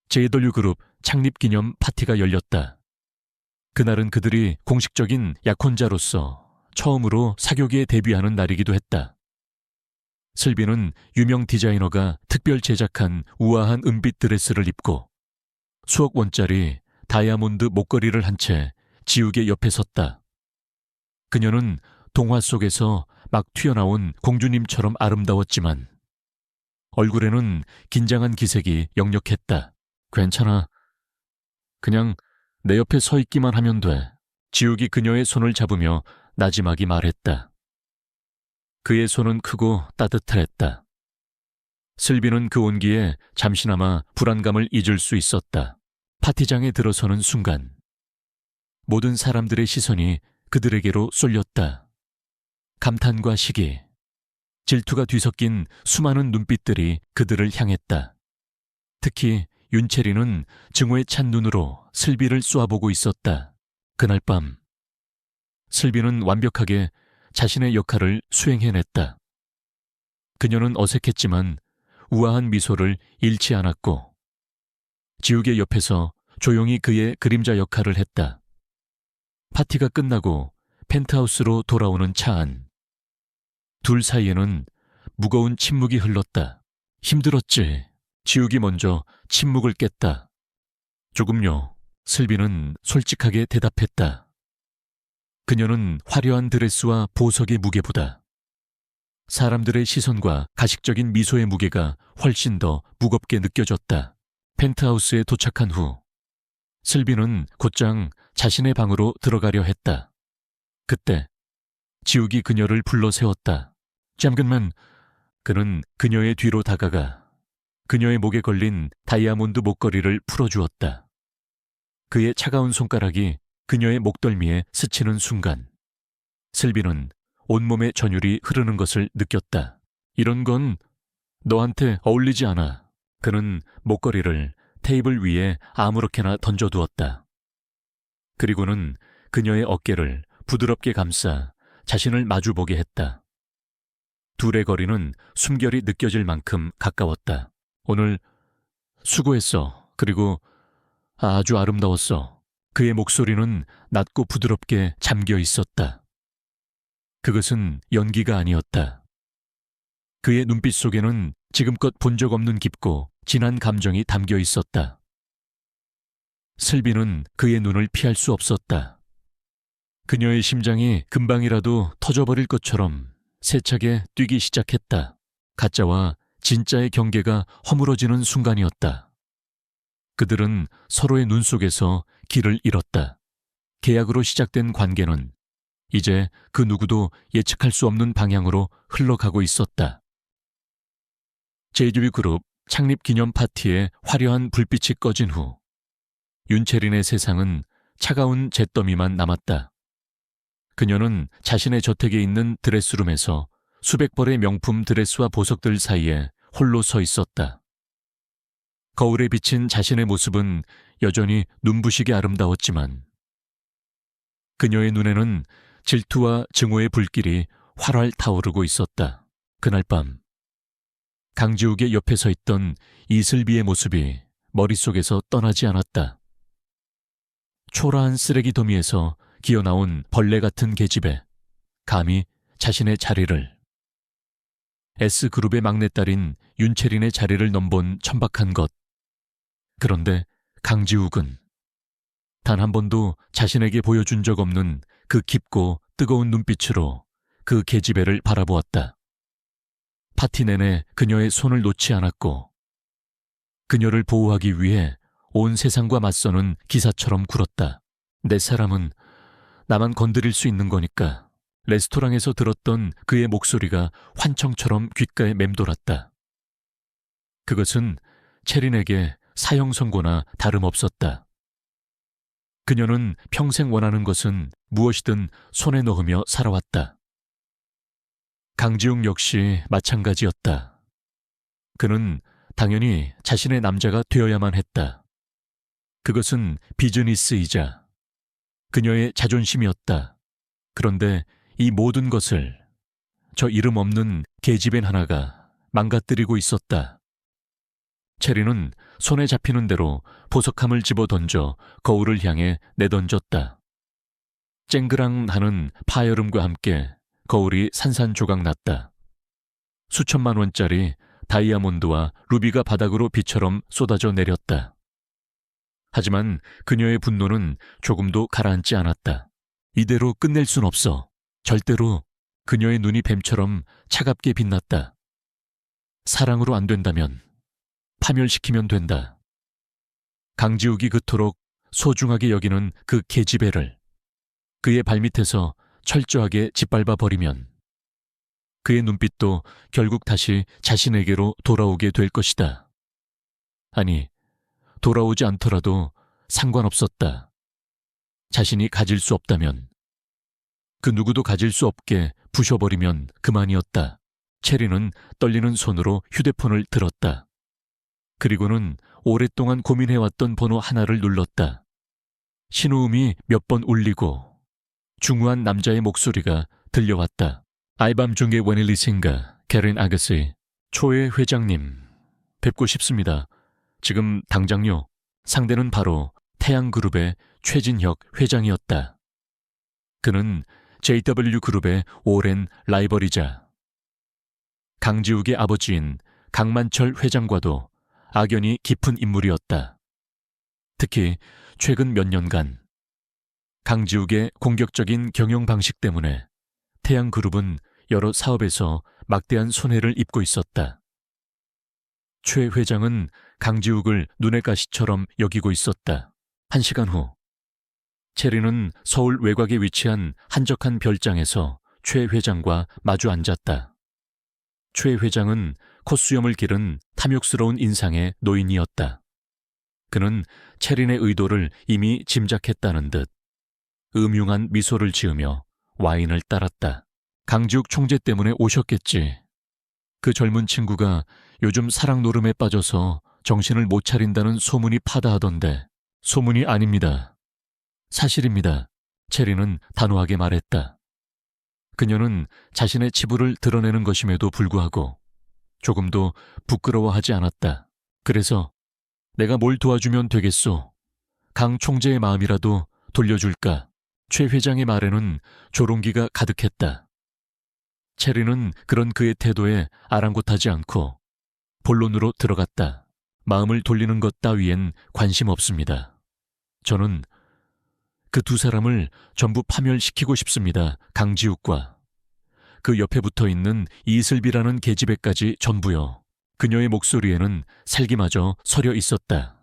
JW 그룹 창립 기념 파티가 열렸다. 그날은 그들이 공식적인 약혼자로서 처음으로 사교계에 데뷔하는 날이기도 했다. 슬비는 유명 디자이너가 특별 제작한 우아한 은빛 드레스를 입고 수억 원짜리 다이아몬드 목걸이를 한 채 지욱의 옆에 섰다. 그녀는 동화 속에서 막 튀어나온 공주님처럼 아름다웠지만 얼굴에는 긴장한 기색이 역력했다. 괜찮아. 그냥 내 옆에 서 있기만 하면 돼. 지욱이 그녀의 손을 잡으며 나지막이 말했다. 그의 손은 크고 따뜻했다. 슬비는 그 온기에 잠시나마 불안감을 잊을 수 있었다. 파티장에 들어서는 순간 모든 사람들의 시선이 그들에게로 쏠렸다. 감탄과 시기, 질투가 뒤섞인 수많은 눈빛들이 그들을 향했다. 특히 윤채리는 증오에 찬 눈으로 슬비를 쏘아보고 있었다. 그날 밤 슬비는 완벽하게 자신의 역할을 수행해냈다. 그녀는 어색했지만 우아한 미소를 잃지 않았고 지욱의 옆에서 조용히 그의 그림자 역할을 했다. 파티가 끝나고 펜트하우스로 돌아오는 차 안. 둘 사이에는 무거운 침묵이 흘렀다. 힘들었지. 지욱이 먼저 침묵을 깼다. 조금요. 슬비는 솔직하게 대답했다. 그녀는 화려한 드레스와 보석의 무게보다 사람들의 시선과 가식적인 미소의 무게가 훨씬 더 무겁게 느껴졌다. 펜트하우스에 도착한 후 슬비는 곧장 자신의 방으로 들어가려 했다. 그때 지욱이 그녀를 불러 세웠다. 잠깐만. 그는 그녀의 뒤로 다가가 그녀의 목에 걸린 다이아몬드 목걸이를 풀어주었다. 그의 차가운 손가락이 그녀의 목덜미에 스치는 순간 슬비는 온몸에 전율이 흐르는 것을 느꼈다. 이런 건 너한테 어울리지 않아. 그는 목걸이를 테이블 위에 아무렇게나 던져두었다. 그리고는 그녀의 어깨를 부드럽게 감싸 자신을 마주보게 했다. 둘의 거리는 숨결이 느껴질 만큼 가까웠다. 오늘 수고했어. 그리고 아주 아름다웠어. 그의 목소리는 낮고 부드럽게 잠겨 있었다. 그것은 연기가 아니었다. 그의 눈빛 속에는 지금껏 본 적 없는 깊고 진한 감정이 담겨 있었다. 슬비는 그의 눈을 피할 수 없었다. 그녀의 심장이 금방이라도 터져버릴 것처럼 세차게 뛰기 시작했다. 가짜와 진짜의 경계가 허물어지는 순간이었다. 그들은 서로의 눈 속에서 길을 잃었다. 계약으로 시작된 관계는 이제 그 누구도 예측할 수 없는 방향으로 흘러가고 있었다. JW 그룹 창립 기념 파티에 화려한 불빛이 꺼진 후 윤채린의 세상은 차가운 잿더미만 남았다. 그녀는 자신의 저택에 있는 드레스룸에서 수백 벌의 명품 드레스와 보석들 사이에 홀로 서 있었다. 거울에 비친 자신의 모습은 여전히 눈부시게 아름다웠지만 그녀의 눈에는 질투와 증오의 불길이 활활 타오르고 있었다. 그날 밤 강지욱의 옆에 서 있던 이슬비의 모습이 머릿속에서 떠나지 않았다. 초라한 쓰레기 더미에서 기어나온 벌레 같은 계집애, 감히 자신의 자리를, S그룹의 막내딸인 윤채린의 자리를 넘본 천박한 것. 그런데 강지욱은 단 한 번도 자신에게 보여준 적 없는 그 깊고 뜨거운 눈빛으로 그 계집애를 바라보았다. 파티 내내 그녀의 손을 놓지 않았고 그녀를 보호하기 위해 온 세상과 맞서는 기사처럼 굴었다. 내 사람은 나만 건드릴 수 있는 거니까. 레스토랑에서 들었던 그의 목소리가 환청처럼 귓가에 맴돌았다. 그것은 체린에게 사형 선고나 다름없었다. 그녀는 평생 원하는 것은 무엇이든 손에 넣으며 살아왔다. 강지욱 역시 마찬가지였다. 그는 당연히 자신의 남자가 되어야만 했다. 그것은 비즈니스이자 그녀의 자존심이었다. 그런데 이 모든 것을 저 이름 없는 계집애 하나가 망가뜨리고 있었다. 체리는 손에 잡히는 대로 보석함을 집어 던져 거울을 향해 내던졌다. 쨍그랑하는 파열음과 함께 거울이 산산조각 났다. 수천만 원짜리 다이아몬드와 루비가 바닥으로 비처럼 쏟아져 내렸다. 하지만 그녀의 분노는 조금도 가라앉지 않았다. 이대로 끝낼 순 없어. 절대로. 그녀의 눈이 뱀처럼 차갑게 빛났다. 사랑으로 안 된다면 파멸시키면 된다. 강지욱이 그토록 소중하게 여기는 그 계집애를 그의 발밑에서 철저하게 짓밟아 버리면 그의 눈빛도 결국 다시 자신에게로 돌아오게 될 것이다. 아니, 돌아오지 않더라도 상관없었다. 자신이 가질 수 없다면, 그 누구도 가질 수 없게 부셔버리면 그만이었다. 체리는 떨리는 손으로 휴대폰을 들었다. 그리고는 오랫동안 고민해왔던 번호 하나를 눌렀다. 신호음이 몇 번 울리고 중후한 남자의 목소리가 들려왔다. 알밤중의 원일리신가 캐린 아가씨, 초회 회장님 뵙고 싶습니다. 지금 당장요. 상대는 바로 태양그룹의 최진혁 회장이었다. 그는 JW그룹의 오랜 라이벌이자 강지욱의 아버지인 강만철 회장과도 악연이 깊은 인물이었다. 특히 최근 몇 년간 강지욱의 공격적인 경영 방식 때문에 태양그룹은 여러 사업에서 막대한 손해를 입고 있었다. 최 회장은 강지욱을 눈의 가시처럼 여기고 있었다. 1시간 후 체리는 서울 외곽에 위치한 한적한 별장에서 최 회장과 마주 앉았다. 최 회장은 콧수염을 기른 탐욕스러운 인상의 노인이었다. 그는 체린의 의도를 이미 짐작했다는 듯 음흉한 미소를 지으며 와인을 따랐다. 강지욱 총재 때문에 오셨겠지. 그 젊은 친구가 요즘 사랑 노름에 빠져서 정신을 못 차린다는 소문이 파다하던데. 소문이 아닙니다. 사실입니다. 체리는 단호하게 말했다. 그녀는 자신의 치부를 드러내는 것임에도 불구하고 조금도 부끄러워하지 않았다. 그래서 내가 뭘 도와주면 되겠소? 강 총재의 마음이라도 돌려줄까? 최 회장의 말에는 조롱기가 가득했다. 체리는 그런 그의 태도에 아랑곳하지 않고 본론으로 들어갔다. 마음을 돌리는 것 따위엔 관심 없습니다. 저는 그 두 사람을 전부 파멸시키고 싶습니다. 강지욱과 그 옆에 붙어있는 이슬비라는 계집애까지 전부요. 그녀의 목소리에는 살기마저 서려 있었다.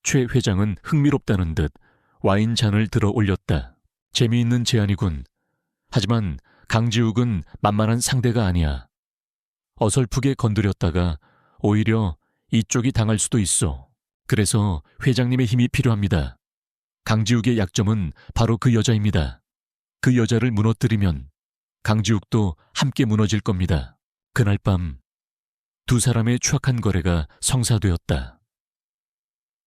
최 회장은 흥미롭다는 듯 와인 잔을 들어 올렸다. 재미있는 제안이군. 하지만 강지욱은 만만한 상대가 아니야. 어설프게 건드렸다가 오히려 이쪽이 당할 수도 있어. 그래서 회장님의 힘이 필요합니다. 강지욱의 약점은 바로 그 여자입니다. 그 여자를 무너뜨리면 강지욱도 함께 무너질 겁니다. 그날 밤 두 사람의 추악한 거래가 성사되었다.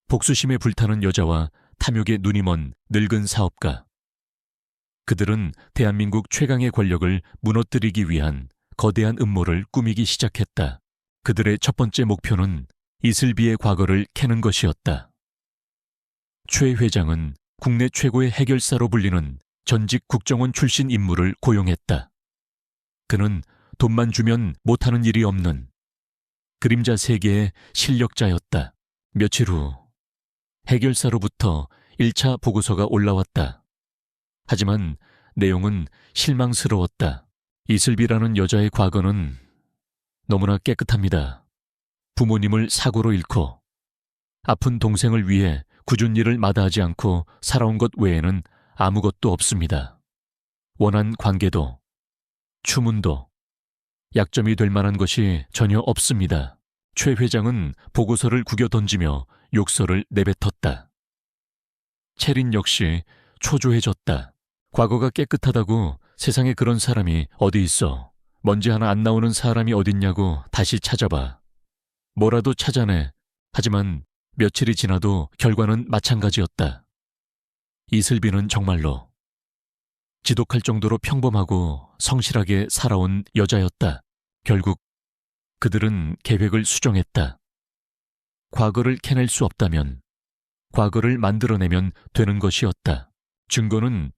복수심에 불타는 여자와 탐욕에 눈이 먼 늙은 사업가. 그들은 대한민국 최강의 권력을 무너뜨리기 위한 거대한 음모를 꾸미기 시작했다. 그들의 첫 번째 목표는 이슬비의 과거를 캐는 것이었다. 최 회장은 국내 최고의 해결사로 불리는 전직 국정원 출신 인물을 고용했다. 그는 돈만 주면 못하는 일이 없는 그림자 세계의 실력자였다. 며칠 후 해결사로부터 1차 보고서가 올라왔다. 하지만 내용은 실망스러웠다. 이슬비라는 여자의 과거는 너무나 깨끗합니다. 부모님을 사고로 잃고 아픈 동생을 위해 굳은 일을 마다하지 않고 살아온 것 외에는 아무것도 없습니다. 원한 관계도, 추문도, 약점이 될 만한 것이 전혀 없습니다. 최 회장은 보고서를 구겨 던지며 욕설을 내뱉었다. 채린 역시 초조해졌다. 과거가 깨끗하다고 세상에 그런 사람이 어디 있어. 먼지 하나 안 나오는 사람이 어딨냐고 다시 찾아봐. 뭐라도 찾아내. 하지만 며칠이 지나도 결과는 마찬가지였다. 이슬비는 정말로 지독할 정도로 평범하고 성실하게 살아온 여자였다. 결국 그들은 계획을 수정했다. 과거를 캐낼 수 없다면 과거를 만들어내면 되는 것이었다. 증거는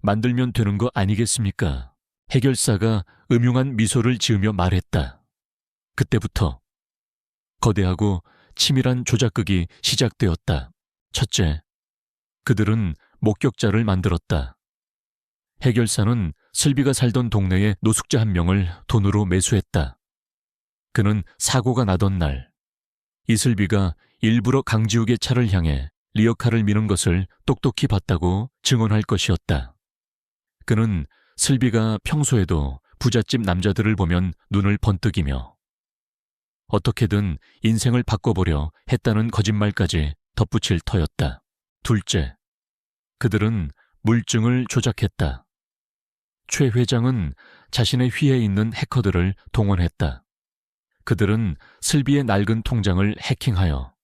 만들면 되는 거 아니겠습니까? 해결사가 음흉한 미소를 지으며 말했다. 그때부터 거대하고 치밀한 조작극이 시작되었다. 첫째, 그들은 목격자를 만들었다. 해결사는 슬비가 살던 동네의 노숙자 한 명을 돈으로 매수했다. 그는 사고가 나던 날, 이슬비가 일부러 강지욱의 차를 향해 리어카를 미는 것을 똑똑히 봤다고 증언할 것이었다. 그는 슬비가 평소에도 부잣집 남자들을 보면 눈을 번뜩이며 어떻게든 인생을 바꿔보려 했다는 거짓말까지 덧붙일 터였다. 둘째, 그들은 물증을 조작했다. 최 회장은 자신의 휘에 있는 해커들을 동원했다. 그들은 슬비의 낡은 통장을 해킹하여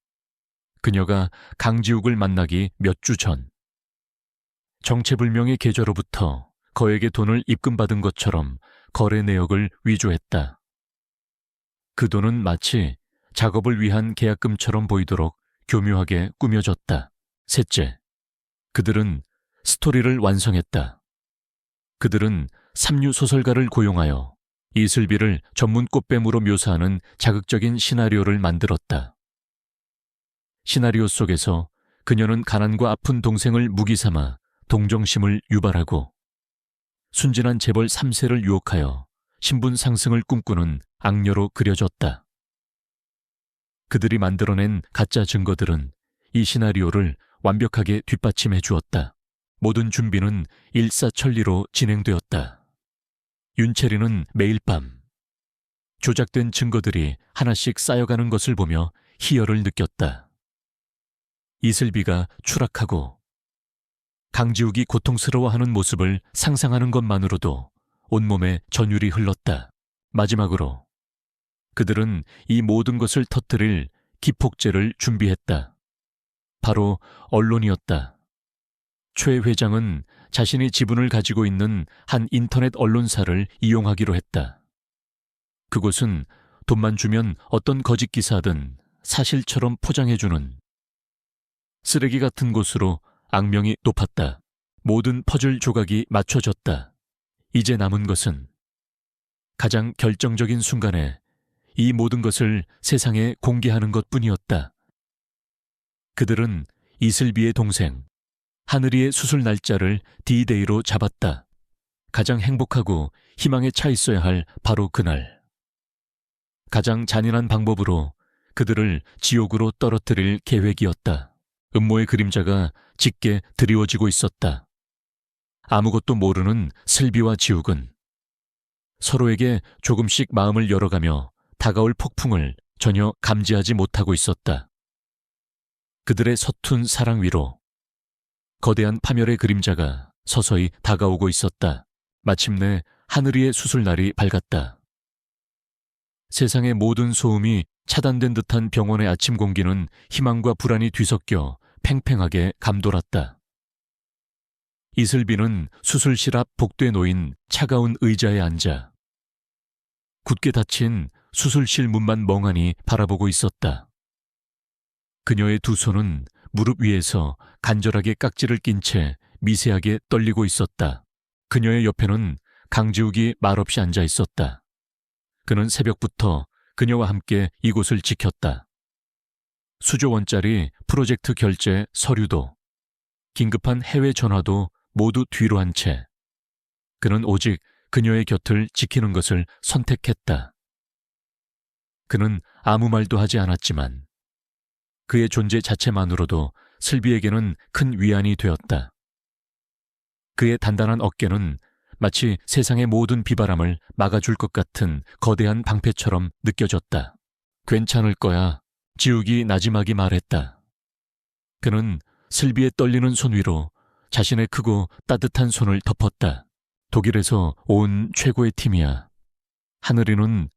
그녀가 강지욱을 만나기 몇 주 전 정체불명의 계좌로부터 거액의 돈을 입금받은 것처럼 거래 내역을 위조했다. 그 돈은 마치 작업을 위한 계약금처럼 보이도록 교묘하게 꾸며졌다. 셋째, 그들은 스토리를 완성했다. 그들은 삼류 소설가를 고용하여 이슬비를 전문 꽃뱀으로 묘사하는 자극적인 시나리오를 만들었다. 시나리오 속에서 그녀는 가난과 아픈 동생을 무기 삼아 동정심을 유발하고 순진한 재벌 3세를 유혹하여 신분 상승을 꿈꾸는 악녀로 그려졌다. 그들이 만들어낸 가짜 증거들은 이 시나리오를 완벽하게 뒷받침해 주었다. 모든 준비는 일사천리로 진행되었다. 윤채리는 매일 밤 조작된 증거들이 하나씩 쌓여가는 것을 보며 희열을 느꼈다. 이슬비가 추락하고 강지욱이 고통스러워하는 모습을 상상하는 것만으로도 온몸에 전율이 흘렀다. 마지막으로 그들은 이 모든 것을 터뜨릴 기폭제를 준비했다. 바로 언론이었다. 최 회장은 자신이 지분을 가지고 있는 한 인터넷 언론사를 이용하기로 했다. 그곳은 돈만 주면 어떤 거짓 기사든 사실처럼 포장해주는 쓰레기 같은 곳으로 악명이 높았다. 모든 퍼즐 조각이 맞춰졌다. 이제 남은 것은 가장 결정적인 순간에 이 모든 것을 세상에 공개하는 것뿐이었다. 그들은 이슬비의 동생 하늘이의 수술 날짜를 D-Day로 잡았다. 가장 행복하고 희망에 차 있어야 할 바로 그날. 가장 잔인한 방법으로 그들을 지옥으로 떨어뜨릴 계획이었다. 음모의 그림자가 짙게 드리워지고 있었다. 아무것도 모르는 슬비와 지욱은 서로에게 조금씩 마음을 열어가며 다가올 폭풍을 전혀 감지하지 못하고 있었다. 그들의 서툰 사랑 위로 거대한 파멸의 그림자가 서서히 다가오고 있었다. 마침내 하늘이의 수술날이 밝았다. 세상의 모든 소음이 차단된 듯한 병원의 아침 공기는 희망과 불안이 뒤섞여 팽팽하게 감돌았다. 이슬비는 수술실 앞 복도에 놓인 차가운 의자에 앉아 굳게 닫힌 수술실 문만 멍하니 바라보고 있었다. 그녀의 두 손은 무릎 위에서 간절하게 깍지를 낀 채 미세하게 떨리고 있었다. 그녀의 옆에는 강지욱이 말없이 앉아 있었다. 그는 새벽부터 그녀와 함께 이곳을 지켰다. 수조 원짜리 프로젝트 결제 서류도 긴급한 해외 전화도 모두 뒤로 한 채 그는 오직 그녀의 곁을 지키는 것을 선택했다. 그는 아무 말도 하지 않았지만 그의 존재 자체만으로도 슬비에게는 큰 위안이 되었다. 그의 단단한 어깨는 마치 세상의 모든 비바람을 막아줄 것 같은 거대한 방패처럼 느껴졌다. 괜찮을 거야. 지욱이 나지막이 말했다. 그는 슬비의 떨리는 손 위로 자신의 크고 따뜻한 손을 덮었다. 독일에서 온 최고의 팀이야. 하늘이는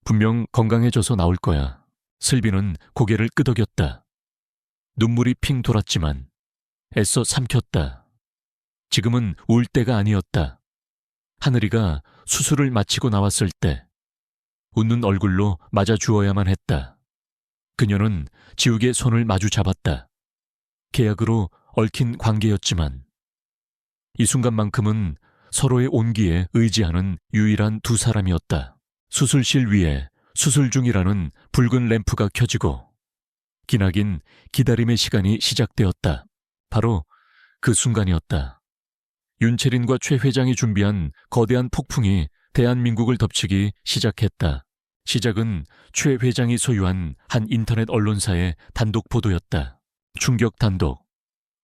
분명 건강해져서 나올 거야. 슬비는 고개를 끄덕였다. 눈물이 핑 돌았지만 애써 삼켰다. 지금은 울 때가 아니었다. 하늘이가 수술을 마치고 나왔을 때 웃는 얼굴로 맞아 주어야만 했다. 그녀는 지욱의 손을 마주 잡았다. 계약으로 얽힌 관계였지만 이 순간만큼은 서로의 온기에 의지하는 유일한 두 사람이었다. 수술실 위에 수술 중이라는 붉은 램프가 켜지고 기나긴 기다림의 시간이 시작되었다. 바로 그 순간이었다. 윤채린과 최 회장이 준비한 거대한 폭풍이 대한민국을 덮치기 시작했다. 시작은 최 회장이 소유한 한 인터넷 언론사의 단독 보도였다. 충격 단독.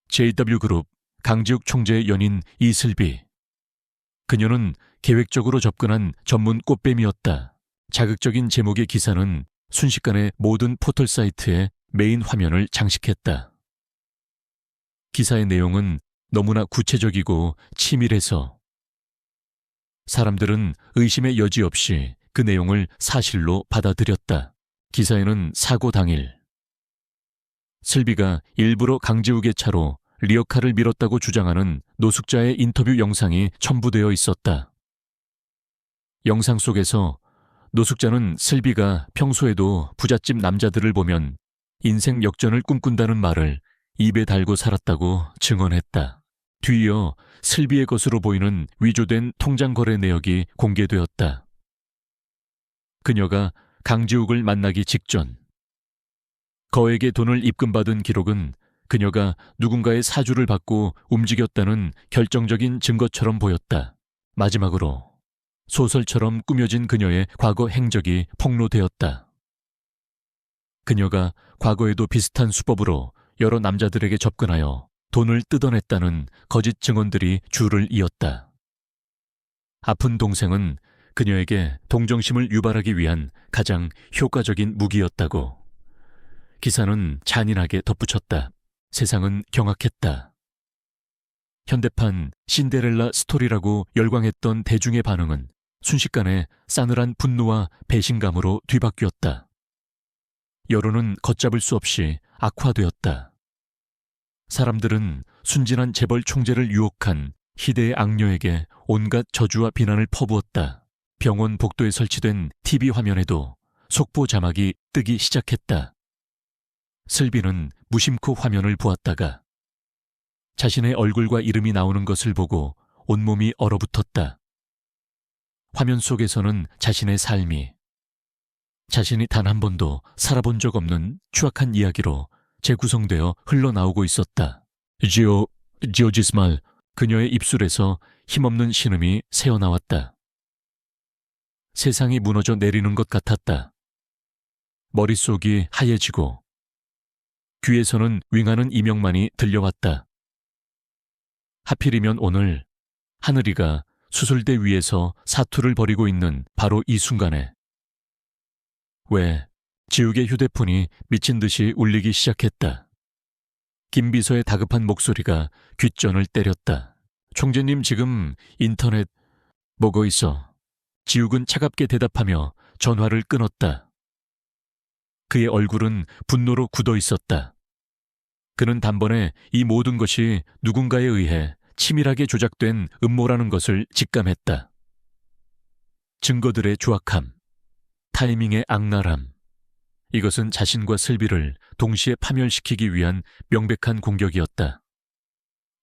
JW그룹 강지욱 총재의 연인 이슬비. 그녀는 계획적으로 접근한 전문 꽃뱀이었다. 자극적인 제목의 기사는 순식간에 모든 포털 사이트의 메인 화면을 장식했다. 기사의 내용은 너무나 구체적이고 치밀해서 사람들은 의심의 여지 없이 그 내용을 사실로 받아들였다. 기사에는 사고 당일 슬비가 일부러 강지욱의 차로 리어카를 밀었다고 주장하는 노숙자의 인터뷰 영상이 첨부되어 있었다. 영상 속에서 노숙자는 슬비가 평소에도 부잣집 남자들을 보면 인생 역전을 꿈꾼다는 말을 입에 달고 살았다고 증언했다. 뒤이어 슬비의 것으로 보이는 위조된 통장 거래 내역이 공개되었다. 그녀가 강지욱을 만나기 직전 거액의 돈을 입금받은 기록은 그녀가 누군가의 사주를 받고 움직였다는 결정적인 증거처럼 보였다. 마지막으로 소설처럼 꾸며진 그녀의 과거 행적이 폭로되었다. 그녀가 과거에도 비슷한 수법으로 여러 남자들에게 접근하여 돈을 뜯어냈다는 거짓 증언들이 줄을 이었다. 아픈 동생은 그녀에게 동정심을 유발하기 위한 가장 효과적인 무기였다고 기사는 잔인하게 덧붙였다. 세상은 경악했다. 현대판 신데렐라 스토리라고 열광했던 대중의 반응은 순식간에 싸늘한 분노와 배신감으로 뒤바뀌었다. 여론은 걷잡을 수 없이 악화되었다. 사람들은 순진한 재벌 총재를 유혹한 희대의 악녀에게 온갖 저주와 비난을 퍼부었다. 병원 복도에 설치된 TV 화면에도 속보 자막이 뜨기 시작했다. 슬비는 무심코 화면을 보았다가 자신의 얼굴과 이름이 나오는 것을 보고 온몸이 얼어붙었다. 화면 속에서는 자신의 삶이 자신이 단 한 번도 살아본 적 없는 추악한 이야기로 재구성되어 흘러나오고 있었다. 지오지스말. 그녀의 입술에서 힘없는 신음이 새어나왔다. 세상이 무너져 내리는 것 같았다. 머릿속이 하얘지고 귀에서는 윙하는 이명만이 들려왔다. 하필이면 오늘 하늘이가 수술대 위에서 사투를 벌이고 있는 바로 이 순간에 왜 지욱의 휴대폰이 미친 듯이 울리기 시작했다. 김 비서의 다급한 목소리가 귓전을 때렸다. 총재님 지금 인터넷 보고 있어. 지욱은 차갑게 대답하며 전화를 끊었다. 그의 얼굴은 분노로 굳어 있었다. 그는 단번에 이 모든 것이 누군가에 의해 치밀하게 조작된 음모라는 것을 직감했다. 증거들의 조악함, 타이밍의 악랄함, 이것은 자신과 슬비를 동시에 파멸시키기 위한 명백한 공격이었다.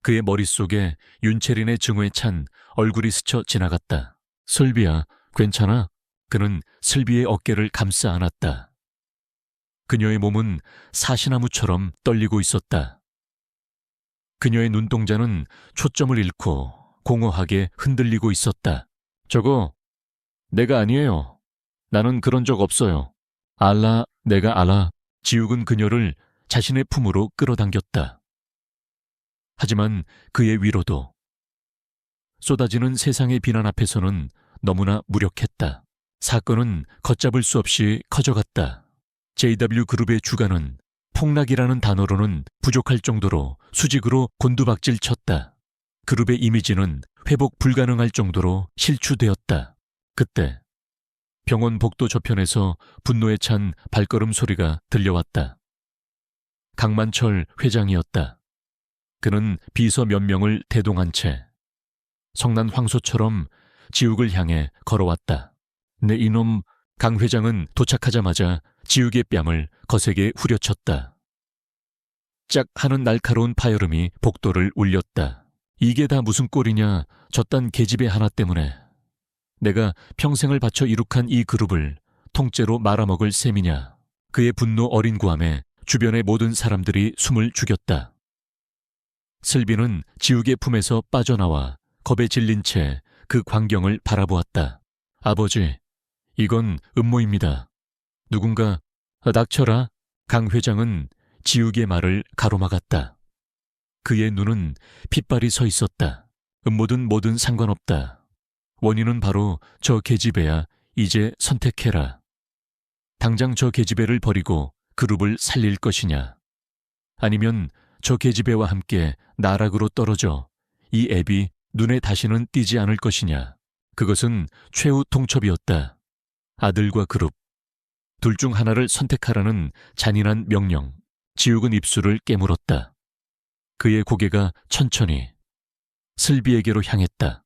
그의 머릿속에 윤채린의 증오에 찬 얼굴이 스쳐 지나갔다. 슬비야, 괜찮아? 그는 슬비의 어깨를 감싸 안았다. 그녀의 몸은 사시나무처럼 떨리고 있었다. 그녀의 눈동자는 초점을 잃고 공허하게 흔들리고 있었다. 저거 내가 아니에요. 나는 그런 적 없어요. 알라, 내가 알아. 지욱은 그녀를 자신의 품으로 끌어당겼다. 하지만 그의 위로도 쏟아지는 세상의 비난 앞에서는 너무나 무력했다. 사건은 걷잡을 수 없이 커져갔다. JW그룹의 주가는 폭락이라는 단어로는 부족할 정도로 수직으로 곤두박질 쳤다. 그룹의 이미지는 회복 불가능할 정도로 실추되었다. 그때 병원 복도 저편에서 분노에 찬 발걸음 소리가 들려왔다. 강만철 회장이었다. 그는 비서 몇 명을 대동한 채 성난 황소처럼 지욱을 향해 걸어왔다. 내 이놈. 강 회장은 도착하자마자 지욱의 뺨을 거세게 후려쳤다. 짝 하는 날카로운 파열음이 복도를 울렸다. 이게 다 무슨 꼴이냐. 저딴 계집애 하나 때문에 내가 평생을 바쳐 이룩한 이 그룹을 통째로 말아먹을 셈이냐. 그의 분노 어린 구함에 주변의 모든 사람들이 숨을 죽였다. 슬비는 지욱의 품에서 빠져나와 겁에 질린 채 그 광경을 바라보았다. 아버지, 이건 음모입니다. 누군가 닥쳐라. 강 회장은 지욱의 말을 가로막았다. 그의 눈은 핏발이 서 있었다. 음모든 뭐든 상관없다. 원인은 바로 저 계집애야. 이제 선택해라. 당장 저 계집애를 버리고 그룹을 살릴 것이냐. 아니면 저 계집애와 함께 나락으로 떨어져 이 앱이 눈에 다시는 띄지 않을 것이냐. 그것은 최후 통첩이었다. 아들과 그룹. 둘 중 하나를 선택하라는 잔인한 명령. 지욱은 입술을 깨물었다. 그의 고개가 천천히 슬비에게로 향했다.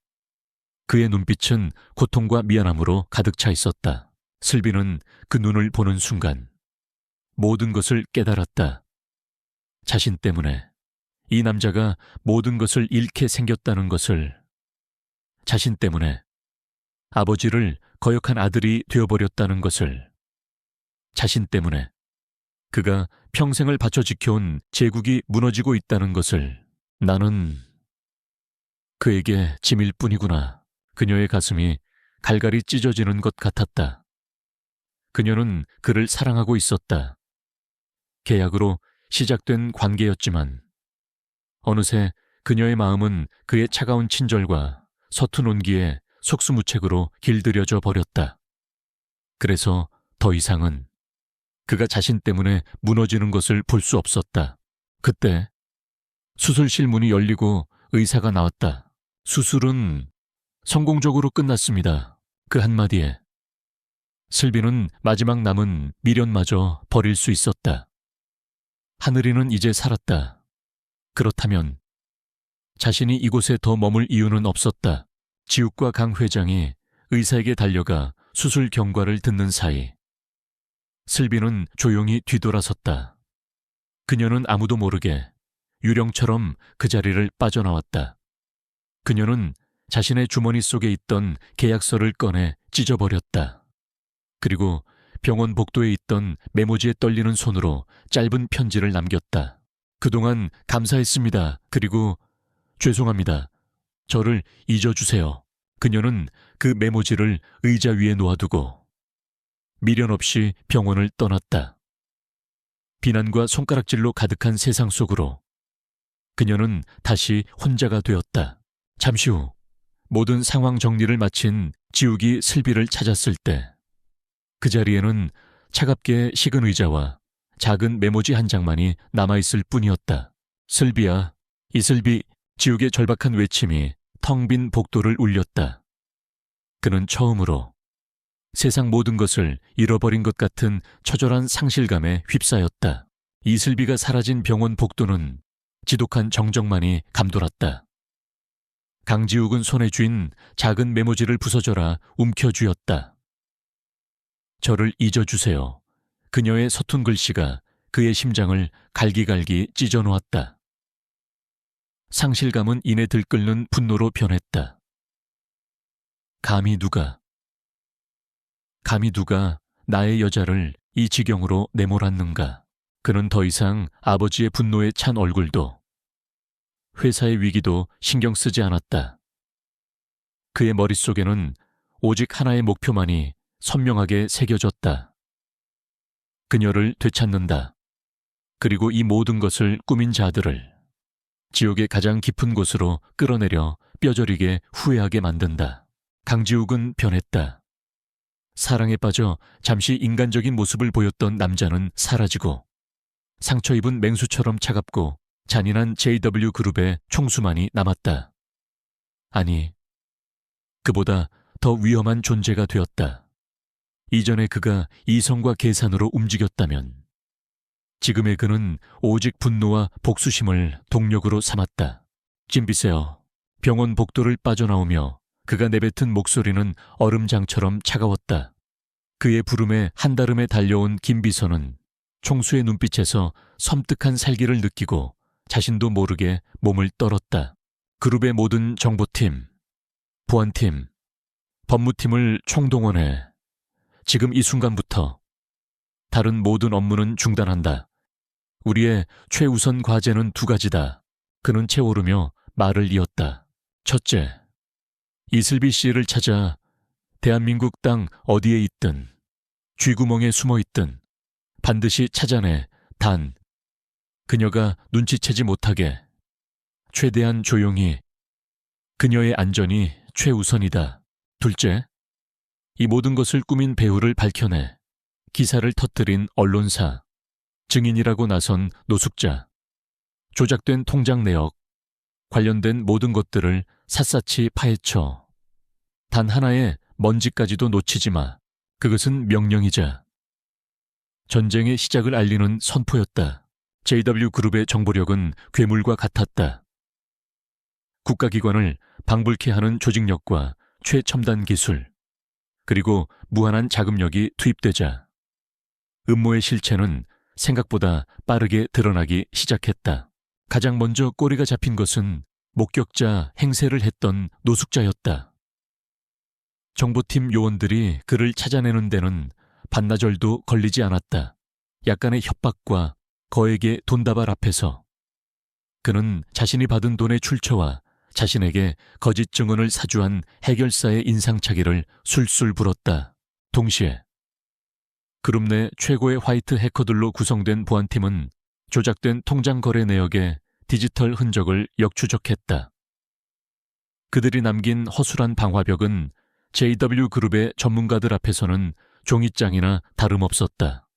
그의 눈빛은 고통과 미안함으로 가득 차 있었다. 슬비는 그 눈을 보는 순간 모든 것을 깨달았다. 자신 때문에 이 남자가 모든 것을 잃게 생겼다는 것을, 자신 때문에 아버지를 거역한 아들이 되어버렸다는 것을, 자신 때문에 그가 평생을 바쳐 지켜온 제국이 무너지고 있다는 것을. 나는 그에게 짐일 뿐이구나. 그녀의 가슴이 갈갈이 찢어지는 것 같았다. 그녀는 그를 사랑하고 있었다. 계약으로 시작된 관계였지만 어느새 그녀의 마음은 그의 차가운 친절과 서툰 온기에 속수무책으로 길들여져 버렸다. 그래서 더 이상은 그가 자신 때문에 무너지는 것을 볼 수 없었다. 그때 수술실 문이 열리고 의사가 나왔다. 수술은 성공적으로 끝났습니다. 그 한마디에 슬비는 마지막 남은 미련마저 버릴 수 있었다. 하늘이는 이제 살았다. 그렇다면 자신이 이곳에 더 머물 이유는 없었다. 지욱과 강 회장이 의사에게 달려가 수술 경과를 듣는 사이 슬비는 조용히 뒤돌아섰다. 그녀는 아무도 모르게 유령처럼 그 자리를 빠져나왔다. 그녀는 자신의 주머니 속에 있던 계약서를 꺼내 찢어버렸다. 그리고 병원 복도에 있던 메모지에 떨리는 손으로 짧은 편지를 남겼다. 그동안 감사했습니다. 그리고 죄송합니다. 저를 잊어주세요. 그녀는 그 메모지를 의자 위에 놓아두고 미련 없이 병원을 떠났다. 비난과 손가락질로 가득한 세상 속으로 그녀는 다시 혼자가 되었다. 잠시 후 모든 상황 정리를 마친 지욱이 슬비를 찾았을 때 그 자리에는 차갑게 식은 의자와 작은 메모지 한 장만이 남아있을 뿐이었다. 슬비야, 이슬비. 지욱의 절박한 외침이 텅 빈 복도를 울렸다. 그는 처음으로 세상 모든 것을 잃어버린 것 같은 처절한 상실감에 휩싸였다. 이슬비가 사라진 병원 복도는 지독한 정적만이 감돌았다. 강지욱은 손에 쥔 작은 메모지를 부서져라 움켜쥐었다. 저를 잊어주세요. 그녀의 서툰 글씨가 그의 심장을 갈기갈기 찢어놓았다. 상실감은 이내 들끓는 분노로 변했다. 감히 누가 나의 여자를 이 지경으로 내몰았는가. 그는 더 이상 아버지의 분노에 찬 얼굴도 회사의 위기도 신경 쓰지 않았다. 그의 머릿속에는 오직 하나의 목표만이 선명하게 새겨졌다. 그녀를 되찾는다. 그리고 이 모든 것을 꾸민 자들을 지옥의 가장 깊은 곳으로 끌어내려 뼈저리게 후회하게 만든다. 강지욱은 변했다. 사랑에 빠져 잠시 인간적인 모습을 보였던 남자는 사라지고 상처 입은 맹수처럼 차갑고 잔인한 JW그룹의 총수만이 남았다. 아니, 그보다 더 위험한 존재가 되었다. 이전에 그가 이성과 계산으로 움직였다면 지금의 그는 오직 분노와 복수심을 동력으로 삼았다. 김비세어, 병원 복도를 빠져나오며 그가 내뱉은 목소리는 얼음장처럼 차가웠다. 그의 부름에 한달음에 달려온 김비서는 총수의 눈빛에서 섬뜩한 살기를 느끼고 자신도 모르게 몸을 떨었다. 그룹의 모든 정보팀, 보안팀, 법무팀을 총동원해 지금 이 순간부터 다른 모든 업무는 중단한다. 우리의 최우선 과제는 2가지다. 그는 채오르며 말을 이었다. 첫째, 이슬비 씨를 찾아 대한민국 땅 어디에 있든 쥐구멍에 숨어 있든 반드시 찾아내. 단, 그녀가 눈치채지 못하게 최대한 조용히. 그녀의 안전이 최우선이다. 둘째, 이 모든 것을 꾸민 배우를 밝혀내 기사를 터뜨린 언론사, 증인이라고 나선 노숙자, 조작된 통장 내역, 관련된 모든 것들을 샅샅이 파헤쳐. 단 하나의 먼지까지도 놓치지 마. 그것은 명령이자 전쟁의 시작을 알리는 선포였다. JW그룹의 정보력은 괴물과 같았다. 국가기관을 방불케 하는 조직력과 최첨단 기술, 그리고 무한한 자금력이 투입되자 음모의 실체는 생각보다 빠르게 드러나기 시작했다. 가장 먼저 꼬리가 잡힌 것은 목격자 행세를 했던 노숙자였다. 정보팀 요원들이 그를 찾아내는 데는 반나절도 걸리지 않았다. 약간의 협박과 거액의 돈다발 앞에서 그는 자신이 받은 돈의 출처와 자신에게 거짓 증언을 사주한 해결사의 인상착의를 술술 불었다. 동시에 그룹 내 최고의 화이트 해커들로 구성된 보안팀은 조작된 통장 거래 내역의 디지털 흔적을 역추적했다. 그들이 남긴 허술한 방화벽은 JW그룹의 전문가들 앞에서는 종이장이나 다름없었다.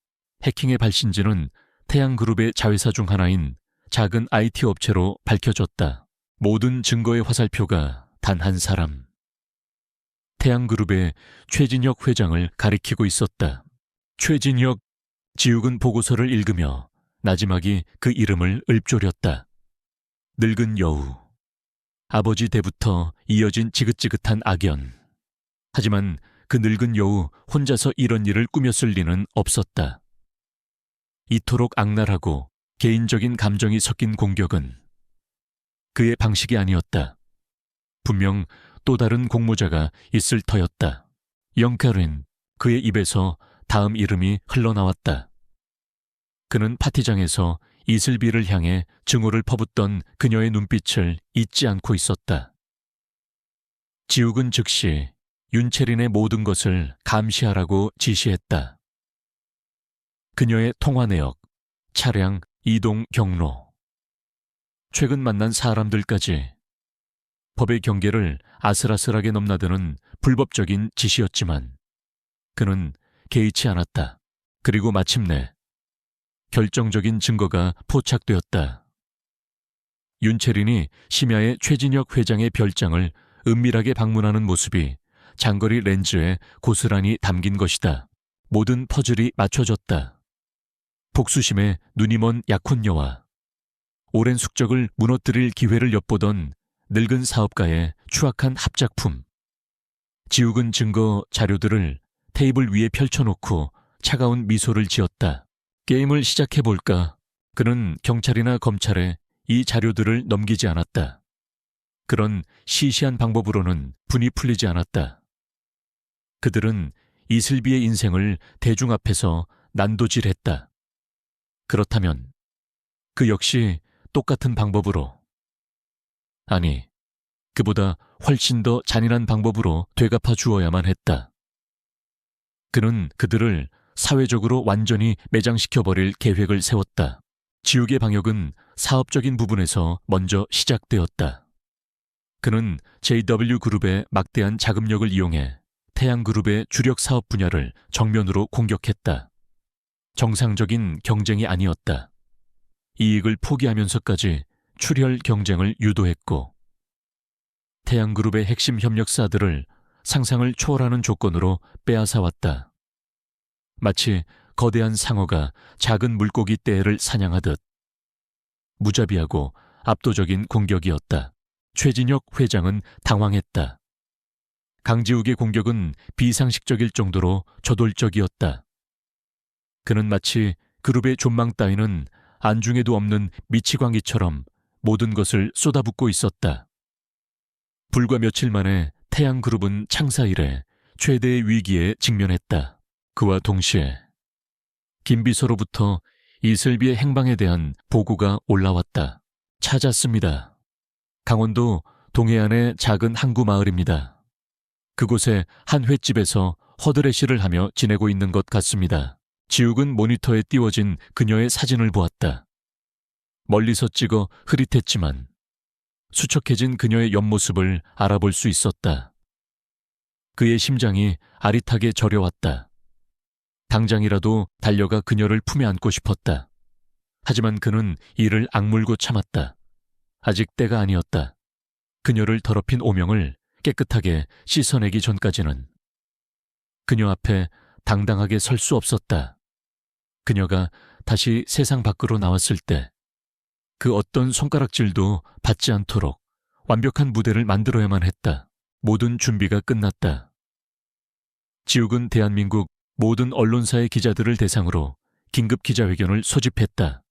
해킹의 발신지는 태양그룹의 자회사 중 하나인 작은 IT 업체로 밝혀졌다. 모든 증거의 화살표가 단 한 사람, 태양그룹의 최진혁 회장을 가리키고 있었다. 최진혁. 지욱은 보고서를 읽으며 나지막이 그 이름을 읊조렸다. 늙은 여우. 아버지 때부터 이어진 지긋지긋한 악연. 하지만 그 늙은 여우 혼자서 이런 일을 꾸몄을 리는 없었다. 이토록 악랄하고 개인적인 감정이 섞인 공격은 그의 방식이 아니었다. 분명 또 다른 공모자가 있을 터였다. 영카린. 그의 입에서 다음 이름이 흘러나왔다. 그는 파티장에서 이슬비를 향해 증오를 퍼붓던 그녀의 눈빛을 잊지 않고 있었다. 지욱은 즉시 윤채린의 모든 것을 감시하라고 지시했다. 그녀의 통화 내역, 차량, 이동 경로, 최근 만난 사람들까지. 법의 경계를 아슬아슬하게 넘나드는 불법적인 짓이었지만 그는 개의치 않았다. 그리고 마침내 결정적인 증거가 포착되었다. 윤채린이 심야에 최진혁 회장의 별장을 은밀하게 방문하는 모습이 장거리 렌즈에 고스란히 담긴 것이다. 모든 퍼즐이 맞춰졌다. 복수심에 눈이 먼 약혼녀와 오랜 숙적을 무너뜨릴 기회를 엿보던 늙은 사업가의 추악한 합작품. 지욱은 증거 자료들을 테이블 위에 펼쳐놓고 차가운 미소를 지었다. 게임을 시작해볼까? 그는 경찰이나 검찰에 이 자료들을 넘기지 않았다. 그런 시시한 방법으로는 분이 풀리지 않았다. 그들은 이슬비의 인생을 대중 앞에서 난도질했다. 그렇다면 그 역시 똑같은 방법으로, 아니, 그보다 훨씬 더 잔인한 방법으로 되갚아 주어야만 했다. 그는 그들을 사회적으로 완전히 매장시켜버릴 계획을 세웠다. 지욱의 방역은 사업적인 부분에서 먼저 시작되었다. 그는 JW그룹의 막대한 자금력을 이용해 태양그룹의 주력 사업 분야를 정면으로 공격했다. 정상적인 경쟁이 아니었다. 이익을 포기하면서까지 출혈 경쟁을 유도했고, 태양그룹의 핵심 협력사들을 상상을 초월하는 조건으로 빼앗아왔다. 마치 거대한 상어가 작은 물고기 떼를 사냥하듯 무자비하고 압도적인 공격이었다. 최진혁 회장은 당황했다. 강지욱의 공격은 비상식적일 정도로 저돌적이었다. 그는 마치 그룹의 존망 따위는 안중에도 없는 미치광이처럼 모든 것을 쏟아붓고 있었다. 불과 며칠 만에 태양그룹은 창사 이래 최대의 위기에 직면했다. 그와 동시에 김비서로부터 이슬비의 행방에 대한 보고가 올라왔다. 찾았습니다. 강원도 동해안의 작은 항구 마을입니다. 그곳에 한 횟집에서 허드레시를 하며 지내고 있는 것 같습니다. 지욱은 모니터에 띄워진 그녀의 사진을 보았다. 멀리서 찍어 흐릿했지만 수척해진 그녀의 옆모습을 알아볼 수 있었다. 그의 심장이 아릿하게 저려왔다. 당장이라도 달려가 그녀를 품에 안고 싶었다. 하지만 그는 이를 악물고 참았다. 아직 때가 아니었다. 그녀를 더럽힌 오명을 깨끗하게 씻어내기 전까지는. 그녀 앞에 당당하게 설 수 없었다. 그녀가 다시 세상 밖으로 나왔을 때 그 어떤 손가락질도 받지 않도록 완벽한 무대를 만들어야만 했다. 모든 준비가 끝났다. 지욱은 대한민국 모든 언론사의 기자들을 대상으로 긴급 기자회견을 소집했다.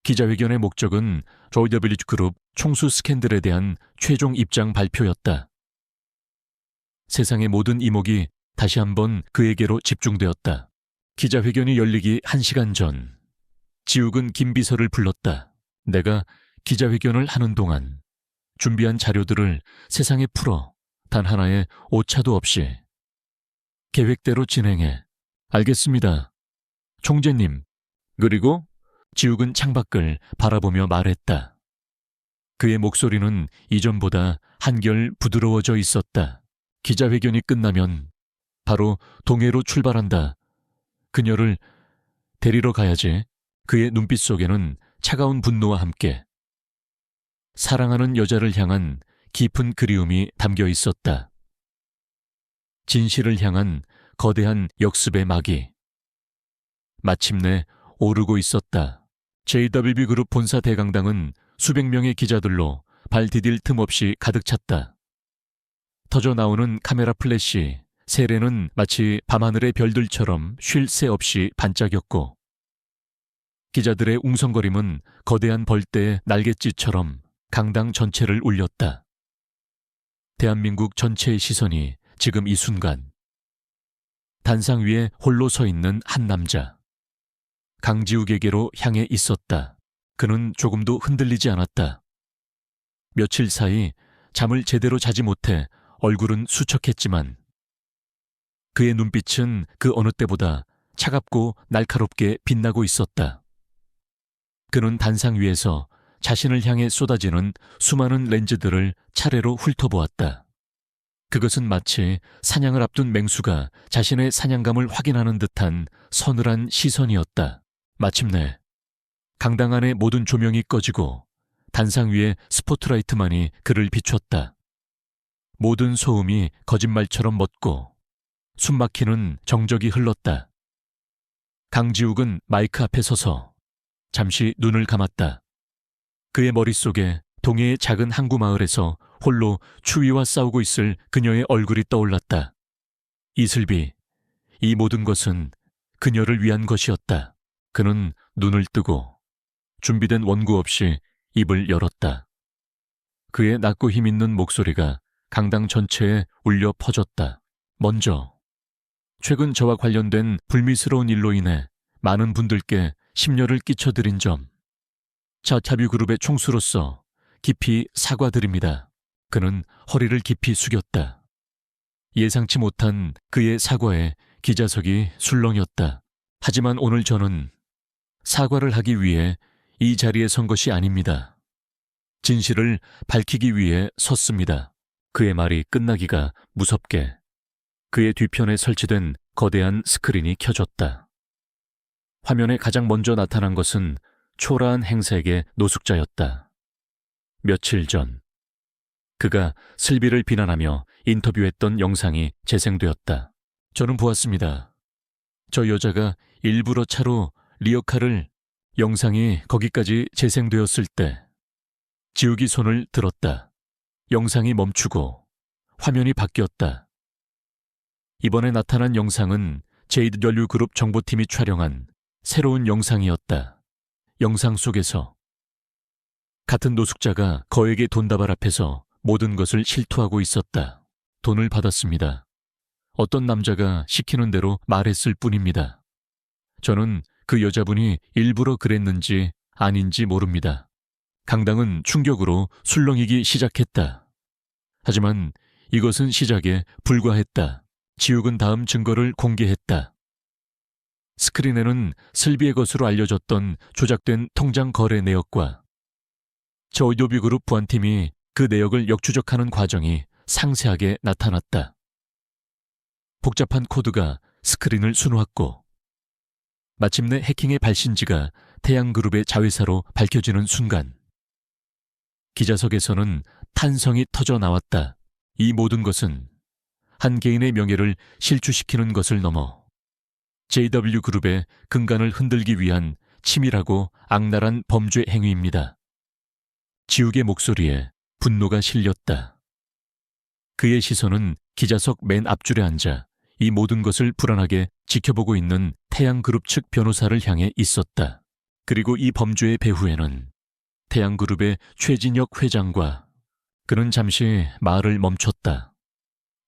기자회견의 목적은 JW그룹 총수 스캔들에 대한 최종 입장 발표였다. 세상의 모든 이목이 다시 한번 그에게로 집중되었다. 기자회견이 열리기 1시간 전, 지욱은 김 비서를 불렀다. 내가 기자회견을 하는 동안 준비한 자료들을 세상에 풀어 단 하나의 오차도 없이 계획대로 진행해. 알겠습니다. 총재님. 그리고 지욱은 창밖을 바라보며 말했다. 그의 목소리는 이전보다 한결 부드러워져 있었다. 기자회견이 끝나면 바로 동해로 출발한다. 그녀를 데리러 가야지. 그의 눈빛 속에는 차가운 분노와 함께 사랑하는 여자를 향한 깊은 그리움이 담겨 있었다. 진실을 향한 거대한 역습의 막이 마침내 오르고 있었다. JW그룹 본사 대강당은 수백 명의 기자들로 발 디딜 틈 없이 가득 찼다. 터져 나오는 카메라 플래시, 세례는 마치 밤하늘의 별들처럼 쉴 새 없이 반짝였고, 기자들의 웅성거림은 거대한 벌떼의 날갯짓처럼 강당 전체를 울렸다. 대한민국 전체의 시선이 지금 이 순간 단상 위에 홀로 서 있는 한 남자, 강지욱에게로 향해 있었다. 그는 조금도 흔들리지 않았다. 며칠 사이 잠을 제대로 자지 못해 얼굴은 수척했지만 그의 눈빛은 그 어느 때보다 차갑고 날카롭게 빛나고 있었다. 그는 단상 위에서 자신을 향해 쏟아지는 수많은 렌즈들을 차례로 훑어보았다. 그것은 마치 사냥을 앞둔 맹수가 자신의 사냥감을 확인하는 듯한 서늘한 시선이었다. 마침내 강당 안의 모든 조명이 꺼지고 단상 위에 스포트라이트만이 그를 비췄다. 모든 소음이 거짓말처럼 멎고 숨막히는 정적이 흘렀다. 강지욱은 마이크 앞에 서서 잠시 눈을 감았다. 그의 머릿속에 동해의 작은 항구 마을에서 홀로 추위와 싸우고 있을 그녀의 얼굴이 떠올랐다. 이슬비, 이 모든 것은 그녀를 위한 것이었다. 그는 눈을 뜨고 준비된 원고 없이 입을 열었다. 그의 낮고 힘있는 목소리가 강당 전체에 울려 퍼졌다. 먼저, 최근 저와 관련된 불미스러운 일로 인해 많은 분들께 심려를 끼쳐드린 점, 자타뷰그룹의 총수로서 깊이 사과드립니다. 그는 허리를 깊이 숙였다. 예상치 못한 그의 사과에 기자석이 술렁였다. 하지만 오늘 저는 사과를 하기 위해 이 자리에 선 것이 아닙니다. 진실을 밝히기 위해 섰습니다. 그의 말이 끝나기가 무섭게 그의 뒤편에 설치된 거대한 스크린이 켜졌다. 화면에 가장 먼저 나타난 것은 초라한 행색의 노숙자였다. 며칠 전 그가 슬비를 비난하며 인터뷰했던 영상이 재생되었다. 저는 보았습니다. 저 여자가 일부러 차로 리어카를 영상이 거기까지 재생되었을 때 지우기 손을 들었다. 영상이 멈추고 화면이 바뀌었다. 이번에 나타난 영상은 JW그룹 정보팀이 촬영한 새로운 영상이었다. 영상 속에서 같은 노숙자가 거액의 돈다발 앞에서 모든 것을 실토하고 있었다. 돈을 받았습니다. 어떤 남자가 시키는 대로 말했을 뿐입니다. 저는 그 여자분이 일부러 그랬는지 아닌지 모릅니다. 강당은 충격으로 술렁이기 시작했다. 하지만 이것은 시작에 불과했다. 지욱은 다음 증거를 공개했다. 스크린에는 슬비의 것으로 알려졌던 조작된 통장 거래 내역과 JW그룹 보안팀이 그 내역을 역추적하는 과정이 상세하게 나타났다. 복잡한 코드가 스크린을 수놓았고 마침내 해킹의 발신지가 태양그룹의 자회사로 밝혀지는 순간 기자석에서는 탄성이 터져 나왔다. 이 모든 것은 한 개인의 명예를 실추시키는 것을 넘어 JW그룹의 근간을 흔들기 위한 치밀하고 악랄한 범죄 행위입니다. 지욱의 목소리에 분노가 실렸다. 그의 시선은 기자석 맨 앞줄에 앉아 이 모든 것을 불안하게 지켜보고 있는 태양그룹 측 변호사를 향해 있었다. 그리고 이 범죄의 배후에는 태양그룹의 최진혁 회장과 그는 잠시 말을 멈췄다.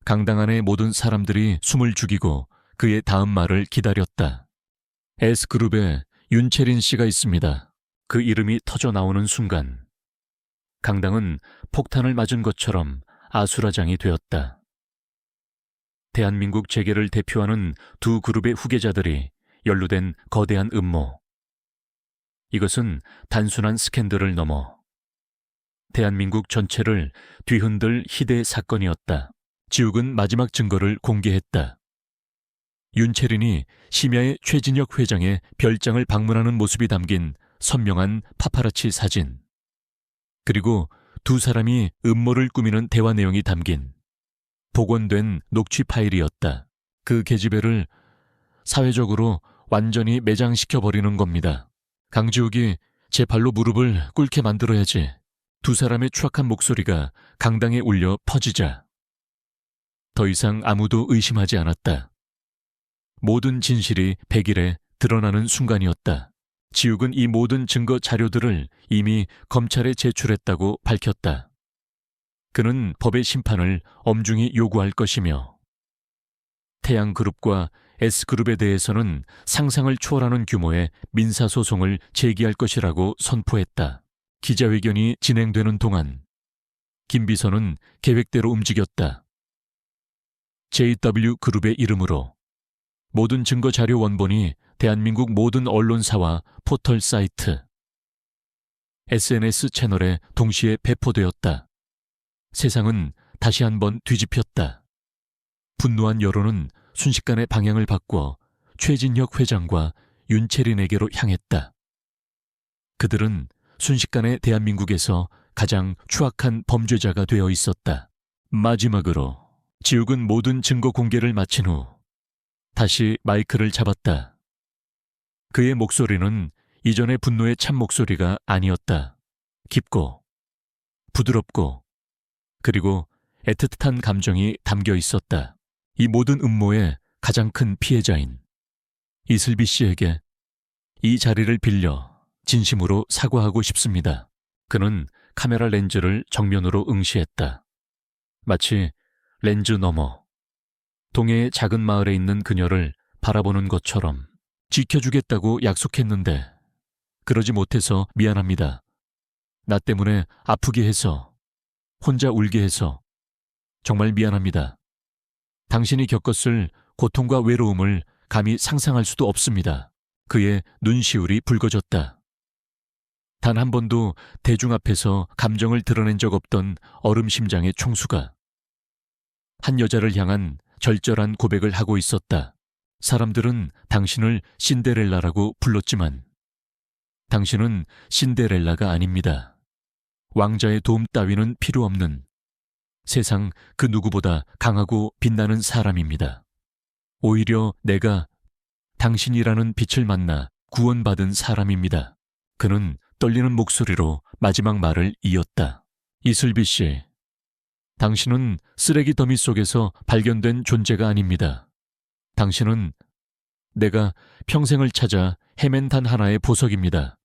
강당 안의 모든 사람들이 숨을 죽이고 그의 다음 말을 기다렸다. S그룹에 윤채린 씨가 있습니다. 그 이름이 터져 나오는 순간 강당은 폭탄을 맞은 것처럼 아수라장이 되었다. 대한민국 재계를 대표하는 두 그룹의 후계자들이 연루된 거대한 음모. 이것은 단순한 스캔들을 넘어 대한민국 전체를 뒤흔들 희대의 사건이었다. 지욱은 마지막 증거를 공개했다. 윤채린이 심야의 최진혁 회장의 별장을 방문하는 모습이 담긴 선명한 파파라치 사진. 그리고 두 사람이 음모를 꾸미는 대화 내용이 담긴 복원된 녹취 파일이었다. 그 계집애를 사회적으로 완전히 매장시켜버리는 겁니다. 강지욱이 제 발로 무릎을 꿇게 만들어야지. 두 사람의 추악한 목소리가 강당에 울려 퍼지자 더 이상 아무도 의심하지 않았다. 모든 진실이 백일에 드러나는 순간이었다. 지욱은 이 모든 증거 자료들을 이미 검찰에 제출했다고 밝혔다. 그는 법의 심판을 엄중히 요구할 것이며 태양그룹과 S그룹에 대해서는 상상을 초월하는 규모의 민사소송을 제기할 것이라고 선포했다. 기자회견이 진행되는 동안 김 비서는 계획대로 움직였다. JW그룹의 이름으로 모든 증거 자료 원본이 대한민국 모든 언론사와 포털 사이트, SNS 채널에 동시에 배포되었다. 세상은 다시 한번 뒤집혔다. 분노한 여론은 순식간에 방향을 바꿔 최진혁 회장과 윤채린에게로 향했다. 그들은 순식간에 대한민국에서 가장 추악한 범죄자가 되어 있었다. 마지막으로 지욱은 모든 증거 공개를 마친 후 다시 마이크를 잡았다. 그의 목소리는 이전의 분노의 참 목소리가 아니었다. 깊고 부드럽고 그리고 애틋한 감정이 담겨 있었다. 이 모든 음모의 가장 큰 피해자인 이슬비 씨에게 이 자리를 빌려 진심으로 사과하고 싶습니다. 그는 카메라 렌즈를 정면으로 응시했다. 마치 렌즈 너머 동해의 작은 마을에 있는 그녀를 바라보는 것처럼 지켜주겠다고 약속했는데 그러지 못해서 미안합니다. 나 때문에 아프게 해서 혼자 울게 해서 정말 미안합니다. 당신이 겪었을 고통과 외로움을 감히 상상할 수도 없습니다. 그의 눈시울이 붉어졌다. 단 한 번도 대중 앞에서 감정을 드러낸 적 없던 얼음심장의 총수가 한 여자를 향한 절절한 고백을 하고 있었다. 사람들은 당신을 신데렐라라고 불렀지만 당신은 신데렐라가 아닙니다. 왕자의 도움 따위는 필요 없는 세상 그 누구보다 강하고 빛나는 사람입니다. 오히려 내가 당신이라는 빛을 만나 구원받은 사람입니다. 그는 떨리는 목소리로 마지막 말을 이었다. 이슬비 씨, 당신은 쓰레기 더미 속에서 발견된 존재가 아닙니다. 당신은 내가 평생을 찾아 헤맨 단 하나의 보석입니다.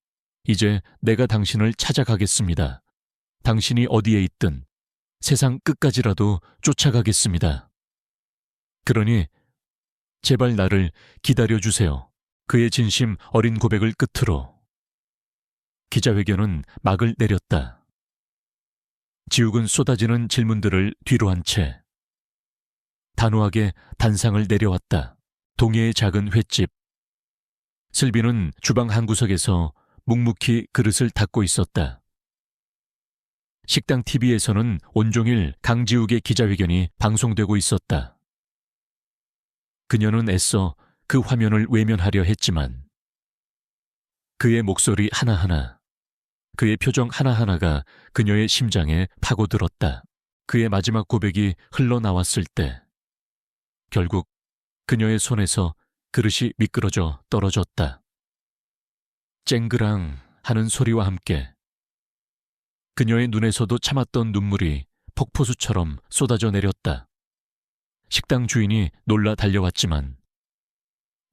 이제 내가 당신을 찾아가겠습니다. 당신이 어디에 있든 세상 끝까지라도 쫓아가겠습니다. 그러니 제발 나를 기다려주세요. 그의 진심 어린 고백을 끝으로 기자회견은 막을 내렸다. 지욱은 쏟아지는 질문들을 뒤로 한 채 단호하게 단상을 내려왔다. 동해의 작은 횟집. 슬비는 주방 한 구석에서 묵묵히 그릇을 닦고 있었다. 식당 TV에서는 온종일 강지욱의 기자회견이 방송되고 있었다. 그녀는 애써 그 화면을 외면하려 했지만 그의 목소리 하나하나, 그의 표정 하나하나가 그녀의 심장에 파고들었다. 그의 마지막 고백이 흘러나왔을 때 결국 그녀의 손에서 그릇이 미끄러져 떨어졌다. 쨍그랑 하는 소리와 함께 그녀의 눈에서도 참았던 눈물이 폭포수처럼 쏟아져 내렸다. 식당 주인이 놀라 달려왔지만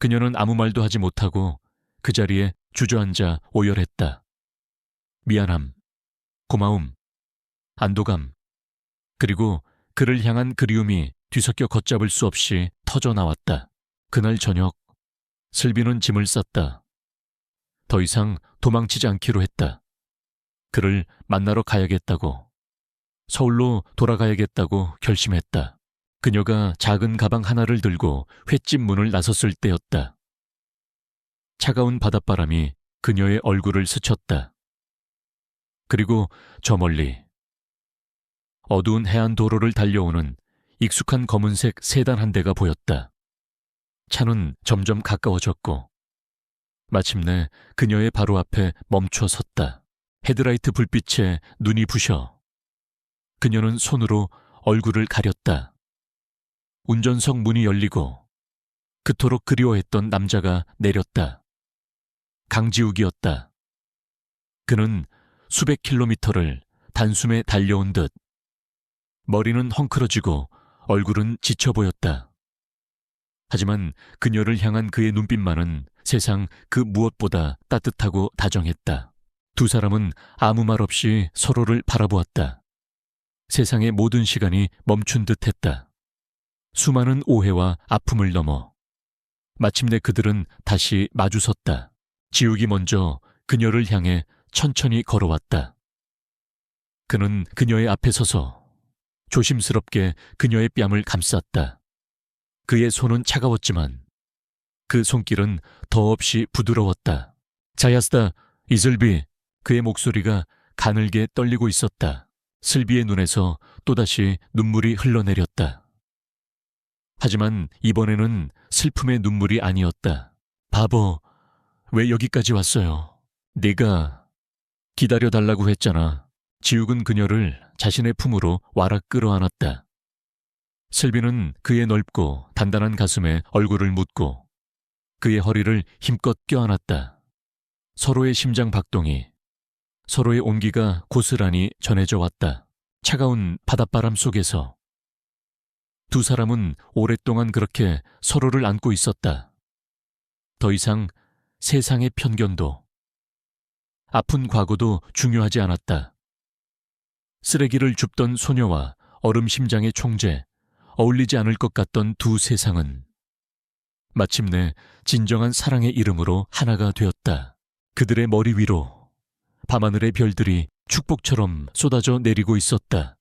그녀는 아무 말도 하지 못하고 그 자리에 주저앉아 오열했다. 미안함, 고마움, 안도감, 그리고 그를 향한 그리움이 뒤섞여 걷잡을 수 없이 터져 나왔다. 그날 저녁 슬비는 짐을 쌌다. 더 이상 도망치지 않기로 했다. 그를 만나러 가야겠다고, 서울로 돌아가야겠다고 결심했다. 그녀가 작은 가방 하나를 들고 횟집 문을 나섰을 때였다. 차가운 바닷바람이 그녀의 얼굴을 스쳤다. 그리고 저 멀리 어두운 해안 도로를 달려오는 익숙한 검은색 세단 한 대가 보였다. 차는 점점 가까워졌고 마침내 그녀의 바로 앞에 멈춰 섰다. 헤드라이트 불빛에 눈이 부셔 그녀는 손으로 얼굴을 가렸다. 운전석 문이 열리고 그토록 그리워했던 남자가 내렸다. 강지욱이었다. 그는 수백 킬로미터를 단숨에 달려온 듯 머리는 헝클어지고 얼굴은 지쳐 보였다. 하지만 그녀를 향한 그의 눈빛만은 세상 그 무엇보다 따뜻하고 다정했다. 두 사람은 아무 말 없이 서로를 바라보았다. 세상의 모든 시간이 멈춘 듯 했다. 수많은 오해와 아픔을 넘어 마침내 그들은 다시 마주섰다. 지욱이 먼저 그녀를 향해 천천히 걸어왔다. 그는 그녀의 앞에 서서 조심스럽게 그녀의 뺨을 감쌌다. 그의 손은 차가웠지만 그 손길은 더없이 부드러웠다. 자야스다, 이슬비. 그의 목소리가 가늘게 떨리고 있었다. 슬비의 눈에서 또다시 눈물이 흘러내렸다. 하지만 이번에는 슬픔의 눈물이 아니었다. 바보, 왜 여기까지 왔어요? 네가 기다려달라고 했잖아. 지욱은 그녀를 자신의 품으로 와락 끌어안았다. 슬비는 그의 넓고 단단한 가슴에 얼굴을 묻고 그의 허리를 힘껏 껴안았다. 서로의 심장 박동이, 서로의 온기가 고스란히 전해져 왔다. 차가운 바닷바람 속에서 두 사람은 오랫동안 그렇게 서로를 안고 있었다. 더 이상 세상의 편견도, 아픈 과거도 중요하지 않았다. 쓰레기를 줍던 소녀와 얼음 심장의 총재, 어울리지 않을 것 같던 두 세상은 마침내 진정한 사랑의 이름으로 하나가 되었다. 그들의 머리 위로 밤하늘의 별들이 축복처럼 쏟아져 내리고 있었다.